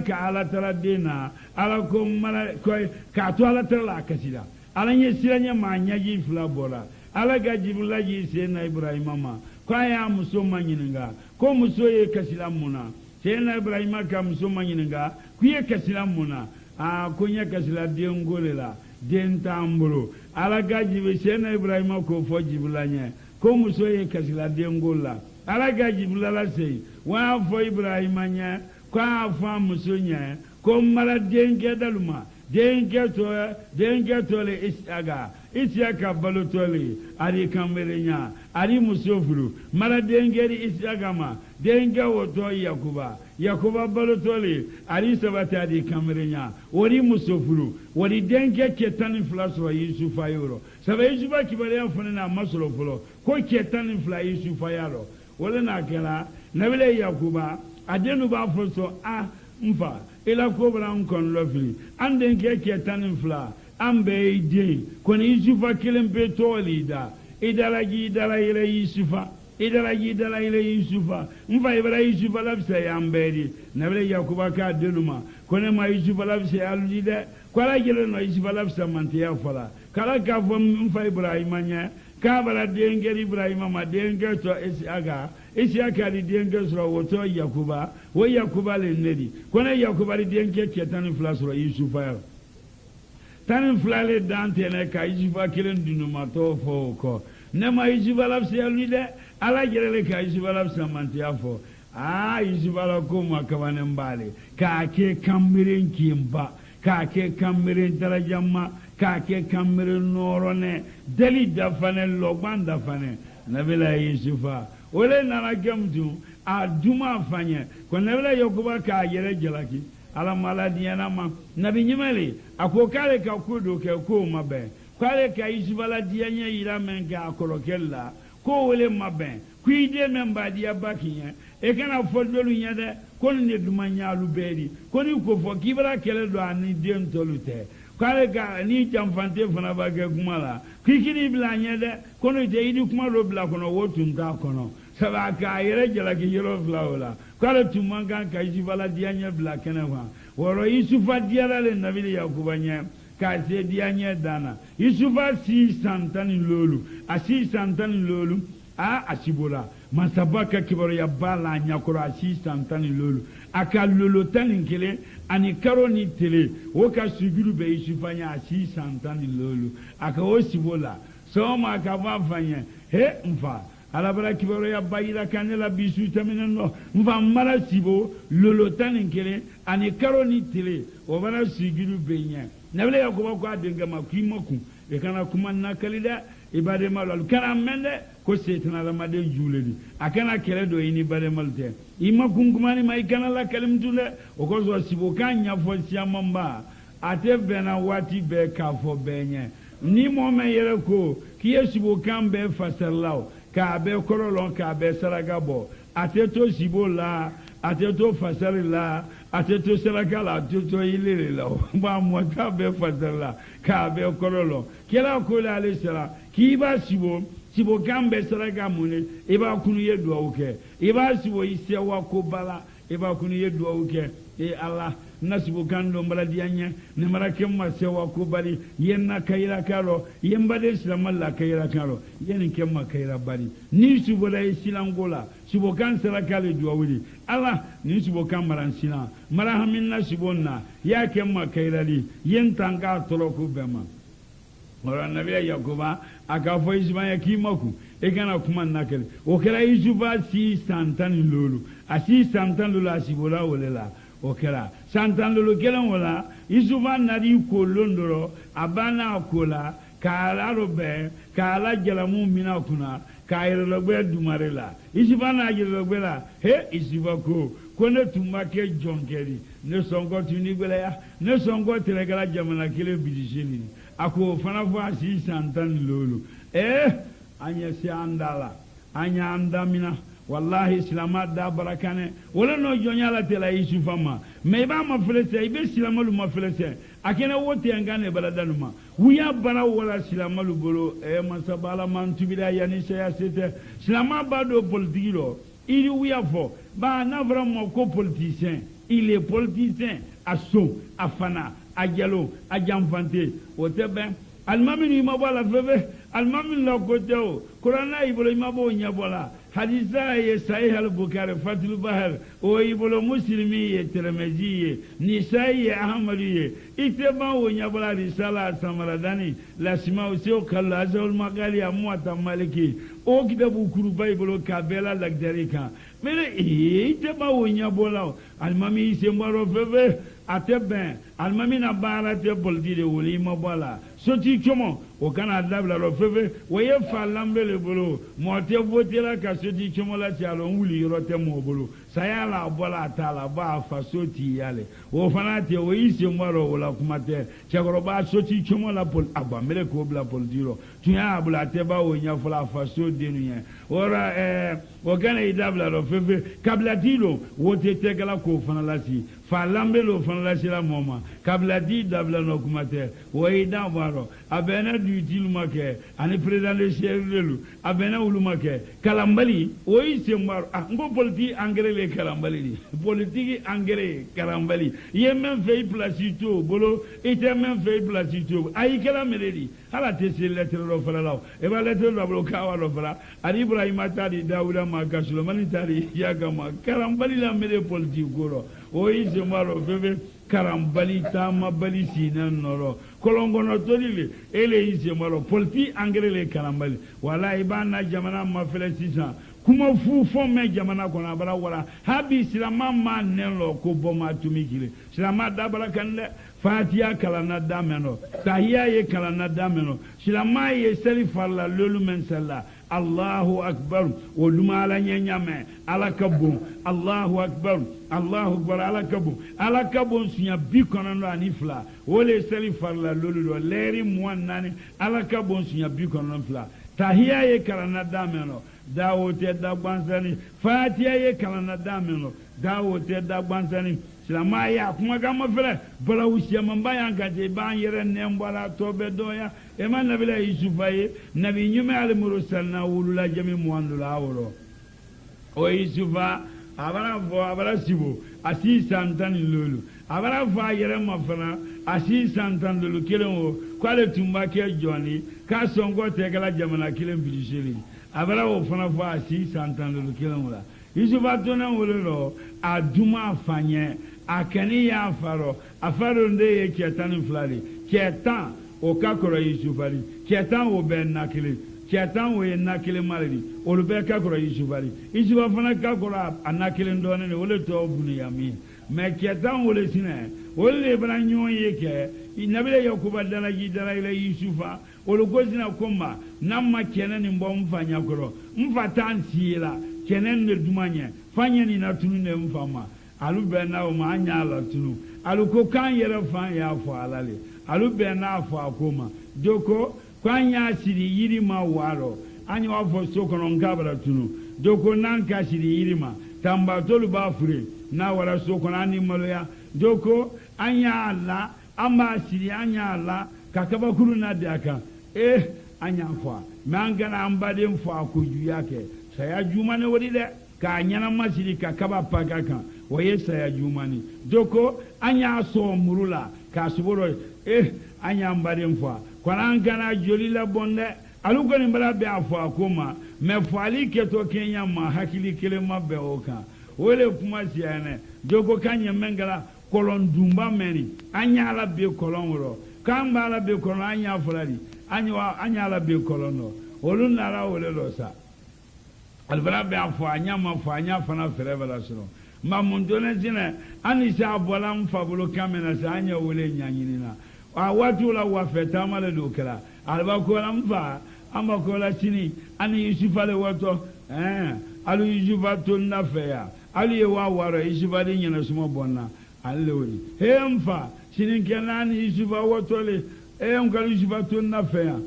ka ala tara dena ala ko mara ko ka to ala tara la kasida ala nye siranya ma nyaji fla bora ala ga jibula ji sena ibrahima ma ko ya muso manyininga ko muso ye kasila muna sena ibrahima ka muso manyininga ku ye kasila muna a ko nya kasila dengolela den tamburo ala ga jibe sena ibrahima ko fo jibula nye ko muso ye kasila dengola ala ga jibula la sei wa fo ibrahima nya ko afa muso nya ko mara denge daluma denge tole isiaka balotole ari kamerenya ari musofuru mara denge isiaka ma denge woto yakuba balotole ari sabata ari kamerenya ori musofuru ori denge ketani flaso yusufa yoro saba yusufa kibale afone na masolo fulo ko ketani fla yusufa yaro wala na kala nabele yakuba adenu ba foso mfa ila kobra nkon lofili ande nke tanin fla ambe ide koni yusufa kilembe tolida idara ile yusufa idara yidara ile Yusufa mfa ibara Yusufa labisa ya mbedi nabele Yakuba ka denuma kone ma Yusufa labisa ya lujide kwala gele no Yusufa labisa manti ya fola kala ka fo mfa Ibrahima nya ka bala dengeri Ibrahima ma dengeri to esi aka di dengeri so woto Yakuba wo Yakuba le nedi kone Yakuba di dengeri ketani flasro Yusufa ya tani flale dante ne ka Yusufa kilen dinuma to fo ko nema Yusufa labisa ya lujide ala gerele ka Yusufa labisa manti ya fo Yusufa la ko makabane mbale ka ke kamiren kimba ka ke kamiren darajamma ka ke kamiren norone dali dafane logban dafane nabila Yusufa ole nana gamtu aduma fanye ko nabila Yakuba ka yere jelaki ala maladiana ma nabi nyimele akokale ka kudo ke ko mabe kwale ka Yusufa la dianya ira menga akolokella ko wole mabe kuide memba dia bakinya e kana fodolu nyade kon ne duma nyaalu beedi koni ko fo kibara kele do ani dem tolute kale ga ni jamfante fana bage kumala kikini bla nyade kono je idi kuma do bla kono wotum da kono saba ka yere jala ki yero flawla kale tumanga ka jibala dianya bla kenewa woro Yusufa diala le nabili Yakuba nya ka se dianya dana Yusufa si santani lolu asi santani lolu asibola masabaka kibaro ya bala nyakoro asi santani lolu aka lolo tani kele ani karoni tele woka sugiru be Yusufa nya asi santani lolu aka osibola so ma ka vafanya mfa alabara kibaro ya bayira kanela bisu tamino mfa mara sibo lolo tani kele ani karoni tele obara sugiru be nya nabele Yakuba ko adenga makimoku e kana kuma nakalida ibade malal kana mende ko setana la made juledi akana kele do ini bade malte ima kungumani mai kana la kalimtule o ko so sibo kanya fo siamamba ate bena wati be ka fo benye ni mo me yere ko kiye sibo kan be fasalao ka be korolon ka be saragabo ate to sibo la ate to fasarila ate to saragala ate to ilere la ba mo ka be fasarila ka be korolon kila ko la le sara kiba sibo gambe saraga mune iba kunu ye duwa uke iba sibo ise wako bala iba kunu ye duwa uke Allah nasibo kando mbala dianya ne marake ma se wako bali yenna kayira karo yembade islamalla kayira karo yen kemma kayira bali ni sibo da isilangola sibo kan saraka le duwa wuli Allah ni sibo kan maran sila marahamin nasibonna ya kemma kayira li yen tanga toloko bema ora nabi Yakuba akafo Ismail kimaku ekana kuma nakele okera Yusufa si santani lolu asi santani lolu asibola wolela okera santani lolu kelan wala Yusufa nari ko londoro abana kola kala robe kala jalamu mina kuna kairo gbe dumarela Yusufa na jelo gbe la Yusufa ko kone tumake jonkeri ne songo tuni gbele ya ne songo telegala jamana kele bidisheni ako fana fo asi santani lolu anya si andala anya andamina wallahi islama da barakane wala no jonyala tela Yusufa ma me ba ma flese ibe silamalu ma flese akena wote ngane baladanuma wuya bana wala silamalu bolo masabala man tubida yani saya sete silama ba do politiro ili wuya fo ba na vraiment ko politicien il est politicien aso afana ajalo ajamfante otebe almamini mabala febe almamini la koteo qur'ana ibolo mabo nyabola hadisa ye sahih al-bukhari fatul bahar o ibolo muslimi ye tirmidhi ye nisai ye ahmadi ye iteba o nyabola risala samaradani lasma usio kala azul magali amwata maliki o kitabu kuruba ibolo kabela lagdarika mere iteba o nyabola almami sembaro febe ateben almami na bara te boldi de woli mabala soti chomo o kana dabla ro febe woye falambele bolo mo te votera ka soti chomo la ti alon wuli rote mo bolo sayala bola tala ba fa soti yale o fanate o isi mbaro wala kumate chagoro ba soti chomo la pol agba mele ko bla poldiro tuya abula te ba o nya fala fa so denuye ora o kana idabla ro febe kabla dilo wote tegala ko fanala si falambe lo fanla sila moma kabla di dabla no kumate waida baro abena du tilmake ani president de cherlelu abena ulumake kalambali oyi sembar ngo politique engrais le kalambali di politique engrais kalambali yemen fay placito bolo ite men fay placito ay kala meledi ala te se lettre do fala law e ba lettre do bolo kawa do fala ali ibrahima tadi dawuda maka sulmani tadi yagama kalambali la mele politique goro oyi semaro bebe karambali tama bali sinan noro kolongono tolile ele ise maro polti engrais le karambali wala ibana jamana mafele sisa kuma fu fo me jamana kona bara wala habi silama ma nenlo ko boma tumikile silama dabara kanle fatiha kalana dameno tahiyya ye kalana dameno silama ye seli farla lolu men sala Allahu akbar woluma ala nyame ala kabun Allahu akbar ala kabun sunya bi konono anifla wole seli farla lolu do leri muannani ala kabun sunya bi konono fla tahiyya ye kalana dameno dawote da gbansani fatiha ye kalana dameno dawote da gbansani silama ya kuma gama fele bala usiya mamba yankate ban yere nembala tobe doya ema nabila yusufa ye nabi nyume al mursalna wulula jami muandula awro o yusufa abara sibo asi santani lolu abara fa yere mafana asi santan lolu kelen kwale tumba ke joni ka songo tegala jamana kelen bilishiri abara o fana fa asi santan lolu kelen wala yusufa tona wolo aduma fanye akani ya afaro nde ketani flali ketan o kakoro yusufali ketan o ben nakile ketan o nakile malidi o be kakoro yusufali isufa fana kakoro anakile ndone ne wole to buni yami me ketan o le sine o le bra nyon yeke inabile yakuba dala gidala ile yusufa o lo gozina komba namma kenani mbom fanya koro mfatan siela kenen ne dumanye fanya ni natunu ne mfama alu bena o ma anya ala tunu alu ko kan yere fan ya fo alale alu bena afo akoma doko kwanya siri yiri ma waro anyi wa fo sokono ngabara tunu doko nanka siri yiri ma tamba tolu ba fure na wara sokono ani maloya doko anya ala amba siri anya ala kakaba kuru na daka anya fo mangana ambade mfo akoju yake saya juma ne wodi de ka nyana masiri kakaba pagaka waye saya jumani doko anya so murula ka suboro anya mbare mfa kwana ngana joli la bonde alugo ni mbara be afo akoma me fali keto kenya ma hakili kele mabbe oka wole kuma siane doko kanya mengala kolon dumba meni anya la be kolon ro kamba la be kolon anya fulali anya la be kolono olunna la wole losa albara be afo anya ma fo anya fana ferevela sino ma mundone zina anisa abola mfabulo kamena sa anya wole nyanyinina watu la wafeta male dokela alba ko la mfa amba ko la chini ani yusufa le wato alu yusufa to nafeya ali wa waro yusufa de nyina sumo bonna alewoni mfa chini kenani yusufa wato le ngal yusufa to nafeya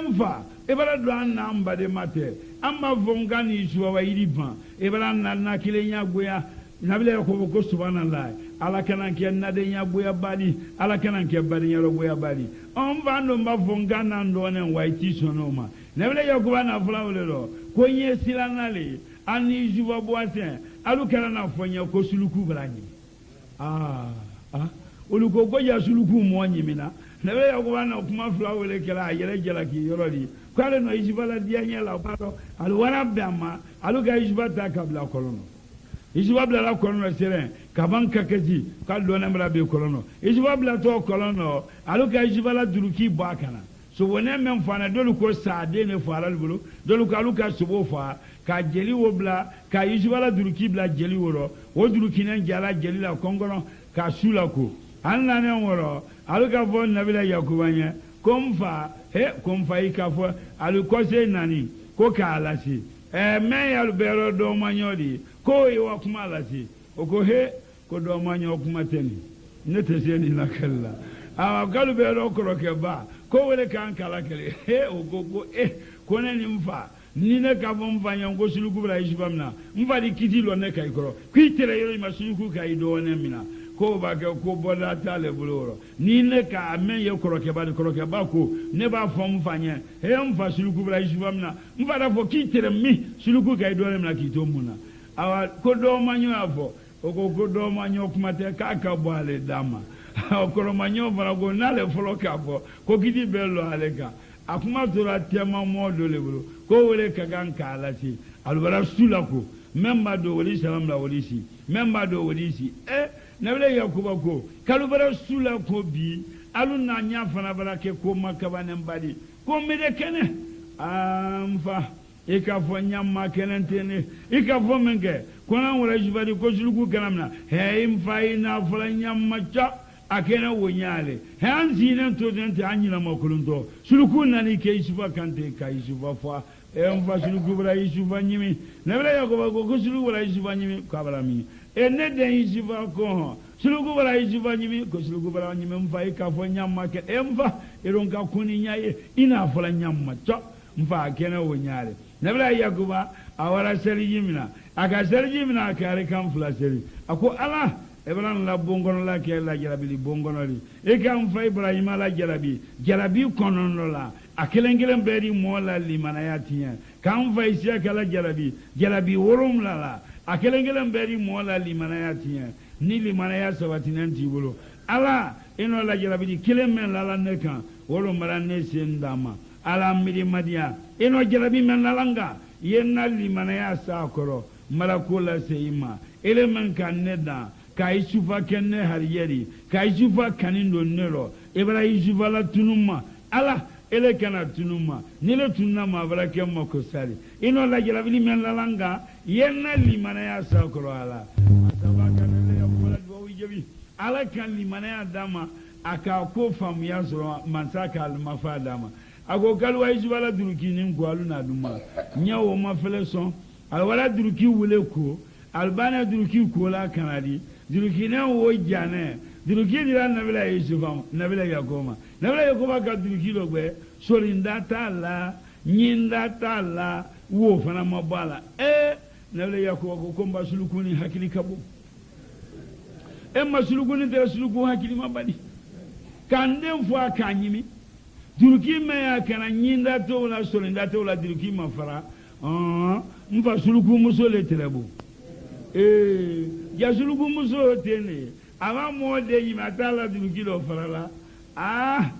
mfa ebara do anamba de mate amma vongani yusufa wa iriban ebara na kilenya goya nabile ko subhanallah ala kana ke nade nya boya bali ala kana ke bali nya boya bali on va no ma vongana ndone waiti sonoma nabile yakuba na fulawle ro ko nye silanale ani juwa boasen alu kana na fonya ko suluku brani oluko ko ya suluku mo nyimina nabile yakuba na kuma fulawle kala yele jela ki yorodi kwale no ijibala dia nya la paro alu warabama alu ga ijibata kabla kolono Ijibabla la kolono seren kaban kakaji kaldo na mra be kolono ijibabla to kolono aluka ijibala duruki bakana so wona men fana dolu ko saade ne fara bulu dolu ka aluka subo fa ka jeli wobla ka ijibala duruki bla jeli woro o duruki nan jala jeli la kongono ka sula ko anna ne woro aluka fo nabila yakubanya komfa komfa ikafo aluko se nani ko ka alasi me yalu bero do manyodi ko iwa kuma lati oko ko do manyo kuma teni nete seni na kala awa galu be ro kroke ba ko wele kan kala kele oko ko ne ni mfa ni ne ka bo mfa nyango suluku bla ishibamna mfa di kiti lo ne kai kro kwitere yo masuluku kai do ne mina ko ba ke ko bola tale buloro ni ne ka men ye koroke ba ko ne ba fom fanye he mfa suluku bra Yusufa mna mfa da fo kitere mi suluku ka idore mna kitomuna awa ko do manyo afo ko do manyo kumate ka boale dama okoro manyo bara go nale folo ka fo ko gidi bello aleka akuma tora tema modo lebro ko wele ka gan kala ci albara sulako memba do wali salam la wali si memba do wali si nabele yakuba ko kalubara sulako bi aluna nya fana barake ko makaba nembadi ko mede kene amfa ikafo nyamma kenentene ikafo menge kona wala jibadi ko suluku kanamna he mfa ina fala nyamma cha akena wonyale he anzine to dente anyina makulunto suluku nani ke Yusufa kante ka Yusufa fa mfa suluku bra Yusufa nyimi nabele yakuba ko suluku bra Yusufa nyimi kabala mi ene den Yusufa ko suluku bra Yusufa nyimi ko suluku bra nyimi mfa ikafo nyamma ke mfa ironka kuni nyaye ina fala nyamma cha mfa akena wonyale nabila yakuba awara seri jimina aka seri jimina kare kan fula seri ako ala Ibrahim la bongono la ke la jarabi bongono li e kan fa Ibrahim la jarabi konono la akelengelen beri mola limana yatiya kan fa isia kala jarabi worum la akelengelen beri mola limana yatiya ni limana ya sawatinanti bolo ala eno la jarabi kilemen la nekan worum mara ne sendama ala miri madia eno jarabi men lalanga yenna limana ya sakoro malakola seima elemen kan neda ka Yusufa kenne hariyeri ka Yusufa kanindo nero ebra Yusufa la tunuma ala ele kana tunuma nile tunama barake mokosari eno la jarabi men lalanga yenna limana ya sakoro ala asabaka nele ya bola do wijebi ala kan limana ya dama aka ko fam ya zoro mansaka al mafadama ako kalwa Yusufa la duruki ni ngwalu na duma nyawo mafele son alwala duruki wule ko albana duruki ko la kanadi duruki na wo jane duruki dira nabila Yusufa nabila Yakoba ka duruki logbe solinda tala nyinda tala wo fana mabala nabila Yakoba ko komba sulukuni hakili kabo masulukuni tere suluku hakili mabadi kandem fo akanyimi duruki me ya kana nyinda to la solinda to la duruki mafara mfa suluku muso le terebo ya suluku muso tene ama mo de yimata la duruki lo farala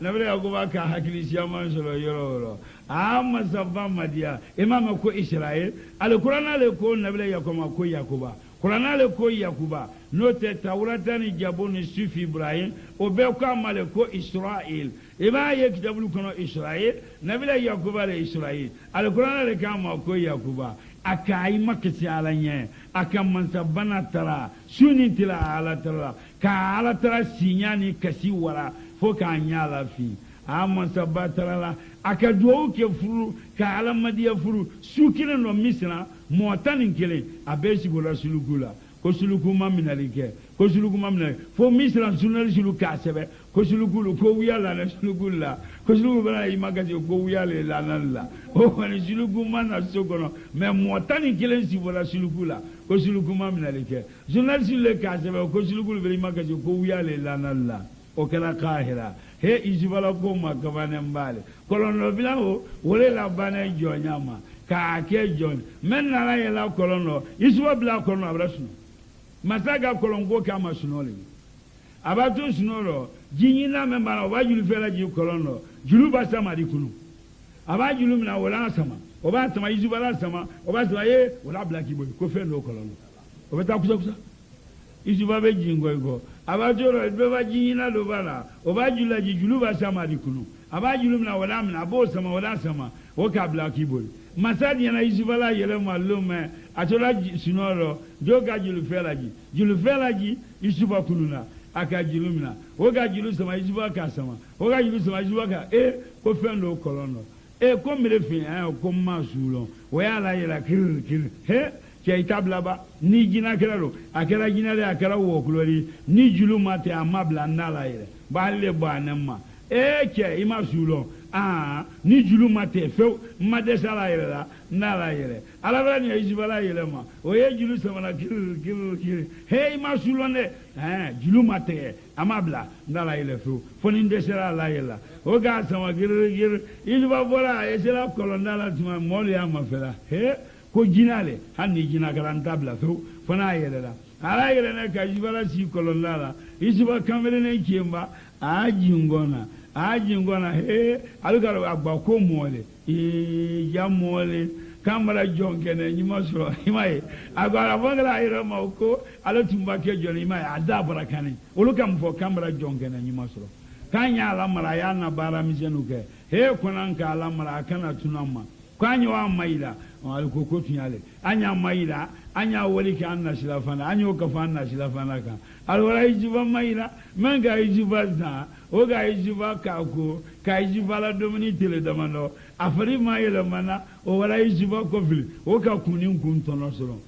nabele Yakoba ka hakili siama solo yoro masaba madia imama ko Israel alqur'ana le ko nabele Yakoba ko Yakoba qur'ana le ko Yakoba note tawrata ni jaboni sufi Ibrahim obe ko amale ko Israel ima ye kitabu kono Israel nabele Yakoba le Israel alqur'ana le kama ko Yakoba akai makati alanye akamansa banatara suni tila ala tara ka ala tara sinyani kasi wara fo ka nyala fi amansa batara la akadwo ke furu ka ala madiya furu sukina no misra motanin kele abesi gola sulugula ko sulugu maminalike ko sulugu maminalike fo misra sunal suluka sebe ko sulugulu ko wiyala na sulugula ko sulugu bana imagaje ko wiyale la nalla o wani sulugu mana sogono me motanin kele si gola sulugula ko sulugu maminalike sunal suluka sebe ko sulugulu bana imagaje ko wiyale la nalla o kala kahira he izibala ko makabane mbale kolono bilao wole la bana jonyama ka ke jon men na la yela kolono isuwa bla kolono abrasu masaga kolongo kama sunole abatu sunoro jinyina membana obajulu fela ji kolono julu basama dikunu abajulu mina wala sama obatama izibala sama obatama ye wala bla kiboy ko fe no kolono obeta kusa izuba be jingo igo abajoro beba jinyina do bala obajula julu basama dikunu abajulu mina wala mina abo sama wala sama o ka bla kiboy masadi yana izibala yele malume atola sinoro joga julu felaji isuba kununa aka julumina oga julu sama izuba ka sama oga julu sama izuba ka ko fendo kolono ko mrefi ko masulo o ya la yela kir ke itablaba ni jina keraro akera jina le akera wo kulori ni julu mate amabla ndala yele balle banema eke ima sulo ni julu mate fe madesala yela nala yele alabra ni ejibala yele ma oye julu samana kir he ima sulo ne julu mate amabla nala yele fe foni ndesala la yela o ga sama gir ijiba bola esela kolondala tuma moli amafela he ko jinale hanni jina garanta bla fe fona yele la ala yele ne ka jibala si kolondala ijiba kamere ne kiemba ajingona he alugaro agba ko mole ya mole kamara jonkene nyima so imaye agara bangala ira mako alotumba ke joni imaye adabra kane ulukam fo kamara jonkene nyima so kanya ala mara ya na bara mijenuke he kunanka ala mara kana tunama kwanya wa maida alikoko tunyale anya maida anya wali ka anna silafana anya ka fa anna silafana ka alwala ijiba maida manga ijiba za oga ijiba kako ka ijiba la domini tele damano afari maila mana o wala ijiba ko fili o ka kunin kun tono soro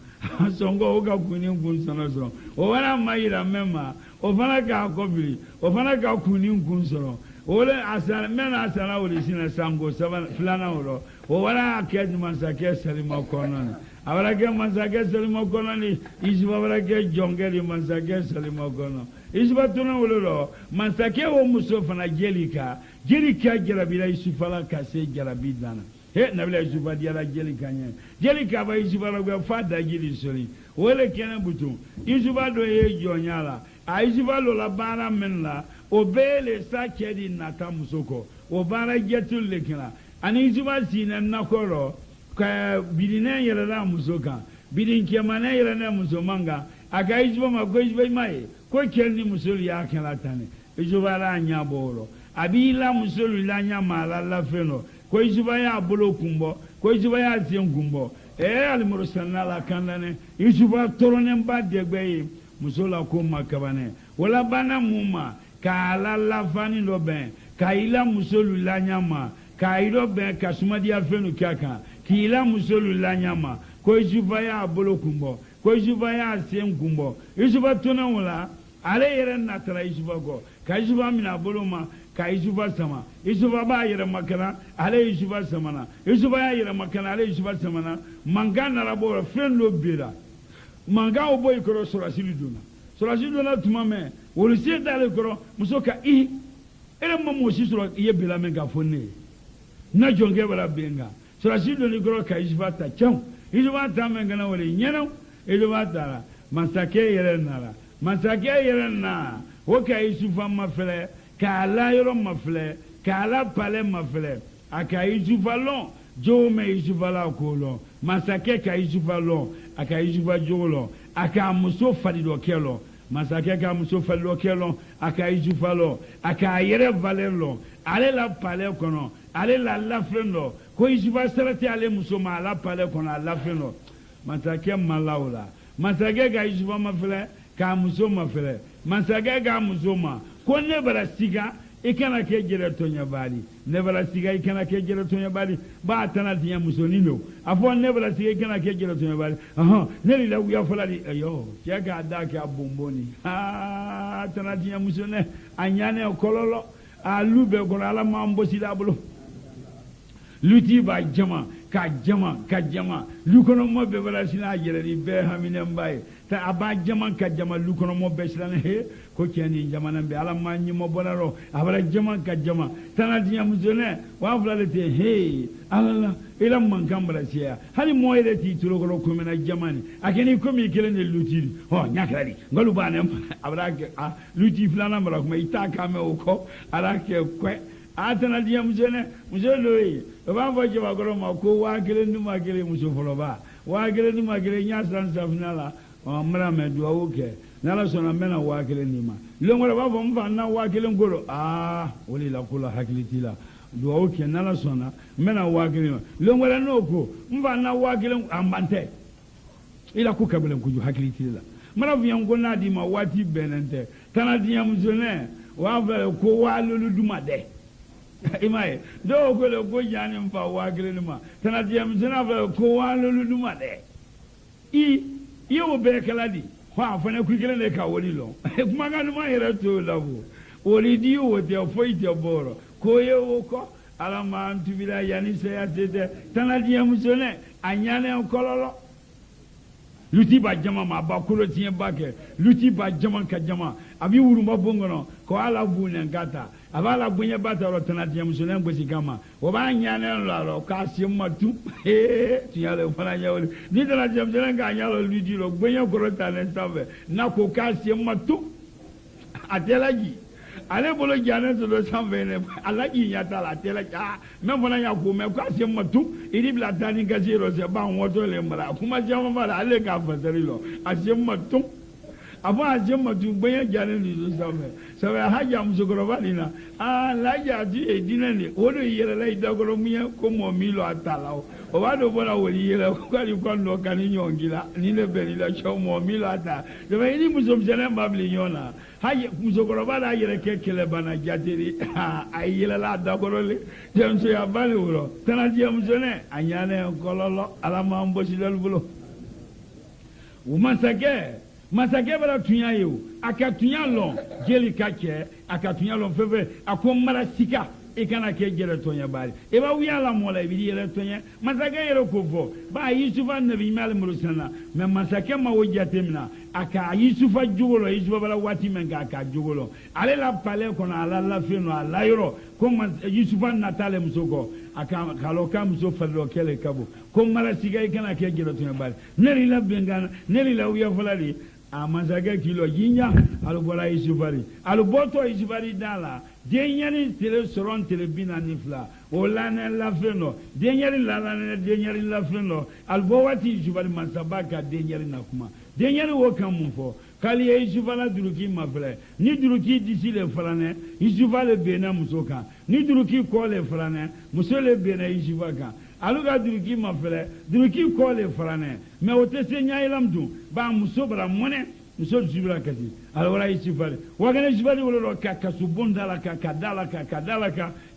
songo o ka kunin kun tono soro o wala maida mema o fana ka ko fili o fana ka kunin kun soro ole asana mena asana ole sina sango saban flana oro o wala aked mansake salima kononi awala ke mansake salima kononi ijiba wala ke jongeli mansake salima kono ijiba tuna wolo mansake o muso fana jelika jarabila isufala kase jarabidana he nabila isufa diala jelika nye jelika ba ijiba la fada jili soli wole kena butu ijiba do ye jonyala a ijiba lo la bara menla obele sakedi nata musoko obara getul lekina ani ijiba sina nakoro ka bidine yela musoka bidin kemane yela musomanga aga ijiba mago ijiba mai ko kelni musoli ya kala tane ijiba la nya boro abila musoli la nya mala la feno ko ijiba ya bolo kumbo ko ijiba ya tien kumbo al mursalna la kanane ijiba toronen ba degbe musola ko makabane wala bana muma ka la fani lo ben ka ila musolu la nyama ka ilo ben ka sumadi afenu kaka ki ila musolu la nyama ko ijuba ya bolo kumbo ko ijuba ya sen kumbo ijuba tuna wala ale yere na tara ijuba go ka ijuba mina bolo ma ka ijuba sama ijuba ba yere makana ale ijuba samana ijuba ya yere makana ale ijuba samana mangana la bo fen lo bira manga obo ikoro sorasili duna tumame wolisi dale koro musoka ere mamo sisoro ye bela menga fonne na jonge bala benga sorasili ni koro ka isbata cham isbata menga na wole nyeno isbata masake yere na woka isufa mafele ka la yoro mafele ka la pale mafele aka isufa lon jome isufa la kolo masake ka isufa lon aka isufa jolo aka muso fadido kelo masake ka muso fadido kelo aka isufa lo aka yere valelo ale la pale kono ale la lafrendo ko isufa serati ale muso ma la pale kono la lafrendo masake malaula masake ka isufa mafele ka muso mafele masake ka muso ma ko ne bara siga ikana ke jere tonya bali ne bala siga ikana ke jere tonya bali ba tana tinya musoni no afo ne bala siga ikana ke jere tonya bali ne li la ya fulani ayo jaga daka bomboni tana tinya musone anyane kololo alube ko ala mambo sidabulo luti ba jama ka jama lukono mo be bala sina jere ni be hamine mbaye ta aba jama ka jama lukono mo be sina he ko keni jamana be ala manyi mo bonaro abala jama ka jama tanadiya muzone wa fulalete he ala ila man kambala sia hali mo ile ti tulo ko mena jamani akeni ko mi kele ne luti nyakari ngalu bane abala luti fulana mara ko ita kame ko ala ke kwe atana dia muzone yi ba fo je ba goro ma ko wa kele nduma kele muso foloba wa kele nduma kele nya san safnala mara me do oke nala sona mena wa kele ndima longora ba fo mfa na wa kele ngoro wali la kula hakilitila do oke nala sona mena wa kele longora noko mfa na wa kele ambante ila ku kabele kuju hakilitila mara vyan gona di ma wati benente tanadiya muzone wa fa ko wa lulu duma de imaye do ko le ko jani mfa wa kele nima tanadiya muzona fa ko wa lulu duma de yo be kala di fa ne ku kele ne ka woli lo kuma ga numa yere to lavo Olidi wote ofoite oboro. Koye woko alama antubira yani seyatete tanadia musone anyane okololo. Luti ba jama ma ba kulo tiye bake luti ba jama ka jama abi urumba bongono ko ala bune ngata abala bunye bata ro tanadia musone ngosi kama oba nyane lo ka simatu tiyale fana nyawli ni tanadia musone ga nyalo luti lo bunye ko tane sabe na ko ka simatu atelaji ale bolo jane to do sanvene alaji nyata la telaja me fana ya ko me ka simatu idi bla tani ga zero se ba woto le mara kuma jama mara ale ka fasari lo asimatu abo asimatu bunye jane ni do sanve sabe haja musokoroba dina laja ti edina ni wodo yele la idagoro muye ko mo milo atala o wa do bona woli yele ko ali ko no kan nyongila ni le beli la cho mo milo ata de ba ni musom jene babli nyona haje musokoroba la yele ke kele bana jatiri ay yele la dagoro le dem so ya bale wuro tanaji musone anyane kololo ala mambo silal bulo Masake bala tunya yo akatunya lon jeli kache akatunya lon feve akomara sika e kana ke jere tonya bari e ba wiya la mola bi yele tonya masake yero kofo ba yusufa nabi mal murusana me masake ma wojate mina aka yusufa jugolo yusufa bala wati men ga aka jugolo ale la pale kono ala la fino ala yoro ko yusufa natale musoko aka kaloka muso falo kele kabo ko mara sika e kana ke jere tonya bari neri la bengana neri la wiya fulali amanzage kilo yinya alubora isubari aluboto isubari dala denyari tele soron tele bina nifla olane lafeno denyari lafeno albowati isubari masabaka denyari nakuma denyari wokamufo kali isubala duruki mafle ni duruki disile frane isubale bena musoka ni duruki kole frane musole bena isubaka aluga duruki mafele duruki kole frane me otese nyailam du ba musobra mone muso zubra kati alwala isifale wagane isifale wolo ka kasubonda la ka kadala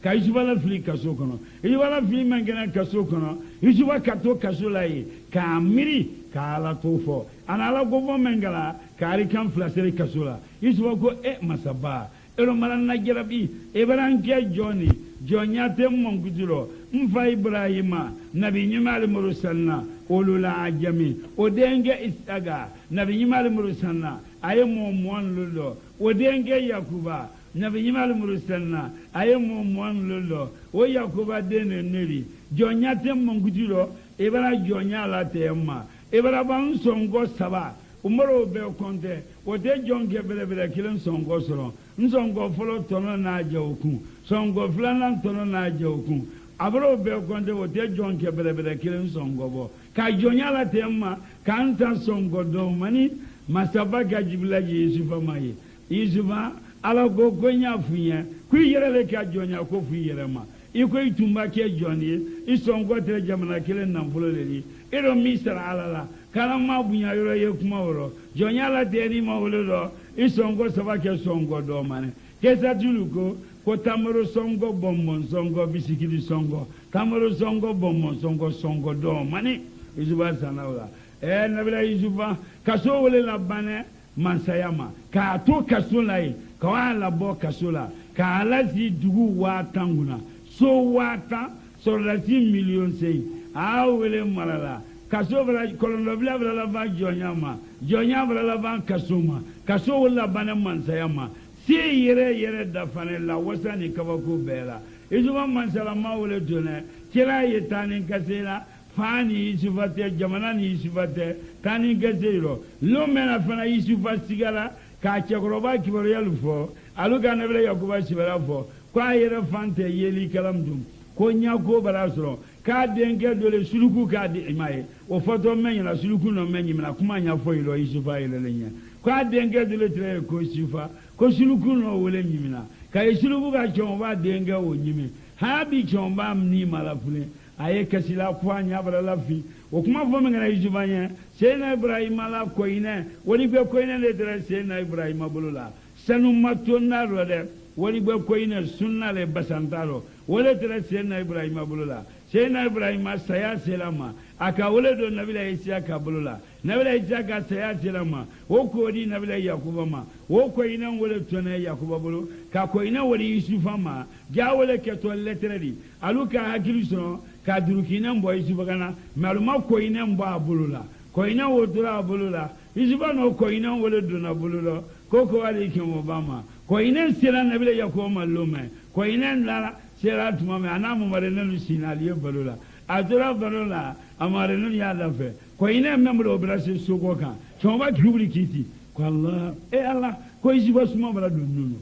ka isifale fli kasokono isifale fli mangena kasokono isifa kato kasolai ka miri ka la tofo anala govo mengala ka ari kan flasere kasola isifa ko masaba ero malanna jarabi ebranke joni jonyate mongudiro mfa Ibrahima nabi nyimali murusalna olula ajami odenge isaga nabi nyimali murusalna ayemo mon lolo odenge yakuba nabi nyimali murusalna ayemo mon lolo o yakuba dene neri jonyate mongudiro ebara jonyala tema ebara ban songo saba umaro be konte ode jonge bele kilen songo soro nsongo folo tono na jawku songo flana tono na jawku abro be konde ode jonge bele kilen songo bo ka jonyala tema kanta songo do mani masaba ga jibla Yusufa maye Yusufa ala go gonya funya ku yerele ka jonya ko fu yerema iko itumba ke joni isongo tere jamana kilen nan folo leli ero misra alala kalama bunya yoro ye kuma woro jonyala deni ma wolo isongo saba ke songo do mane kesa tuluko ko tamoro songo bommon songo bisikili songo tamoro songo bommon songo do mane izuba sanaula nabila izuba kaso wole la bane mansayama ka to kaso lai ka wala bo kaso la ka alazi dugu wa tanguna so wata so lati million sei awele malala kaso bra kolondo bla la ba jonya bra la ba kasuma kaso wala bana mansayama si yere da fane la wasani kabako bela izuba mansala mawle done kira yetani kasela fani isufate jamana ni isufate tani gazero lomena fana isufa sigala ka chekoroba kiboro yalufo aluga nebele yakuba sibara fo kwa yere fante yeli kalamdum ko nyako barasro ka denge dole suluku ka de mai o foto menyi na suluku no menyi na kuma nya fo ilo isufa ile lenya kwa denge dole tre ko sifa ko suluku no wole nyimina ka suluku ka chomba denge o nyimi ha bi chomba mni malafune aye kasila kwa nya bara lafi o kuma fo menga isufa nya sena Ibrahima la koine woni be koine le tre sena Ibrahima bulula sanu matonna rode wali ba koyina sunna le basantaro wala tara sayyidina ibrahima bulula sayyidina ibrahima saya selama aka wala do nabila isaka bulula nabila isaka saya selama wo ko di nabila yakuba ma wo koyina wala tona yakuba bulu ka koyina wali yusufa ma ja wala ke to letredi aluka hakiliso ka durukina mbo yusufa kana maluma koyina mbo bulula koyina wotura bulula yusufa no koyina wala dona bulula koko ali kimo bama koyina sira nabila yakuba malume koyina la sira tumame anamu marenu sinaliye bulula adura bulula amarenu ya lafe koyina memro brase sokoka chomba grubli kiti ko Allah Allah ko yusufa suma bala dunnuno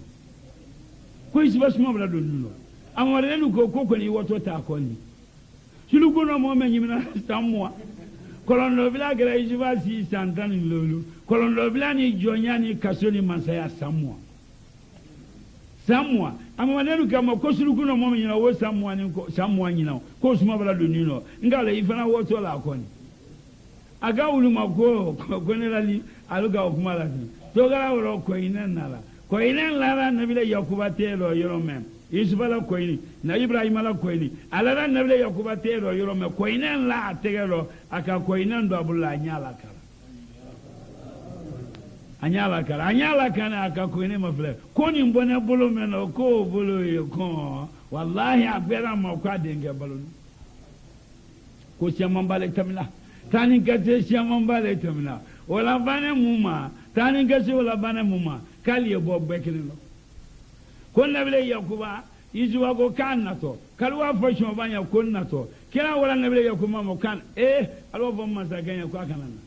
ko yusufa suma bala dunnuno amarenu ko ni woto ta koni sulugo no mo menyimina samwa kolondo bila gara yusufa si santani lolu kolondo bila ni jonyani kasoni mansaya samwa amarenu kama ko sulugo no mo menyina wo samwa ni ko samwa nyina ko suma bala dunnuno ngala ifana woto la koni aga uluma ko gonelali aluga okumala to gara woro ko inenala ko inenala nabila yakuba telo yorome yusufa la ko ini na ibrahima la ko ini alala nabila yakuba telo yorome ko inenla ategero aka ko inendo abulla anyala kala aka ko ine mafle ko ni mbone bolo meno ko bolo ko wallahi abera mo kwa denge balo ko siamambale tamila tani gate siamambale tamila wala bane muma tani gase wala bane muma kali bo bekino ko nabile yakuba izuwa go kanato kalwa fashion banya ko nato kila wala nabile yakuba mo kan alwa bo masaganya ko kanana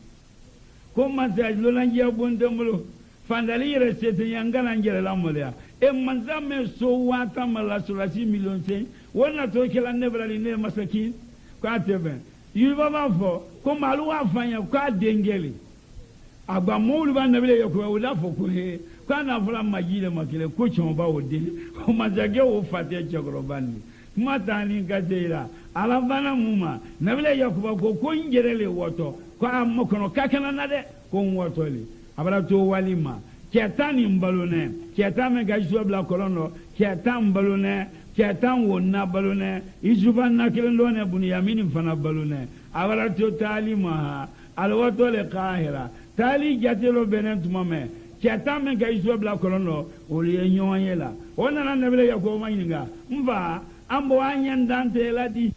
ko masaj lolangia bondomlo fandali resete yangana ngere lamolia manzame so wata mala sulasi million sen wona to kila nebrali ne masakin ko atebe yuba bafo ko malu afanya ko dengeli agba mulu ba nabile yakuba wala fo ko he kana fula majile makile ko chomba wode ko mazage wo fate chogrobani matani gajeira alabana muma nabile yakuba ko ngerele woto ko amokono kakana nade ko wotoli abara to walima ketani mbalone ketame gajso bla kolono ketam balone ketam wonna balone ijuban nakilendo ne bunyamin fana balone abara to talima alwato le qahira tali jatelo benen tumame ketame gajso bla kolono oli nyonyela ona na nabile yakuba manyinga mva ambo anyandante ladi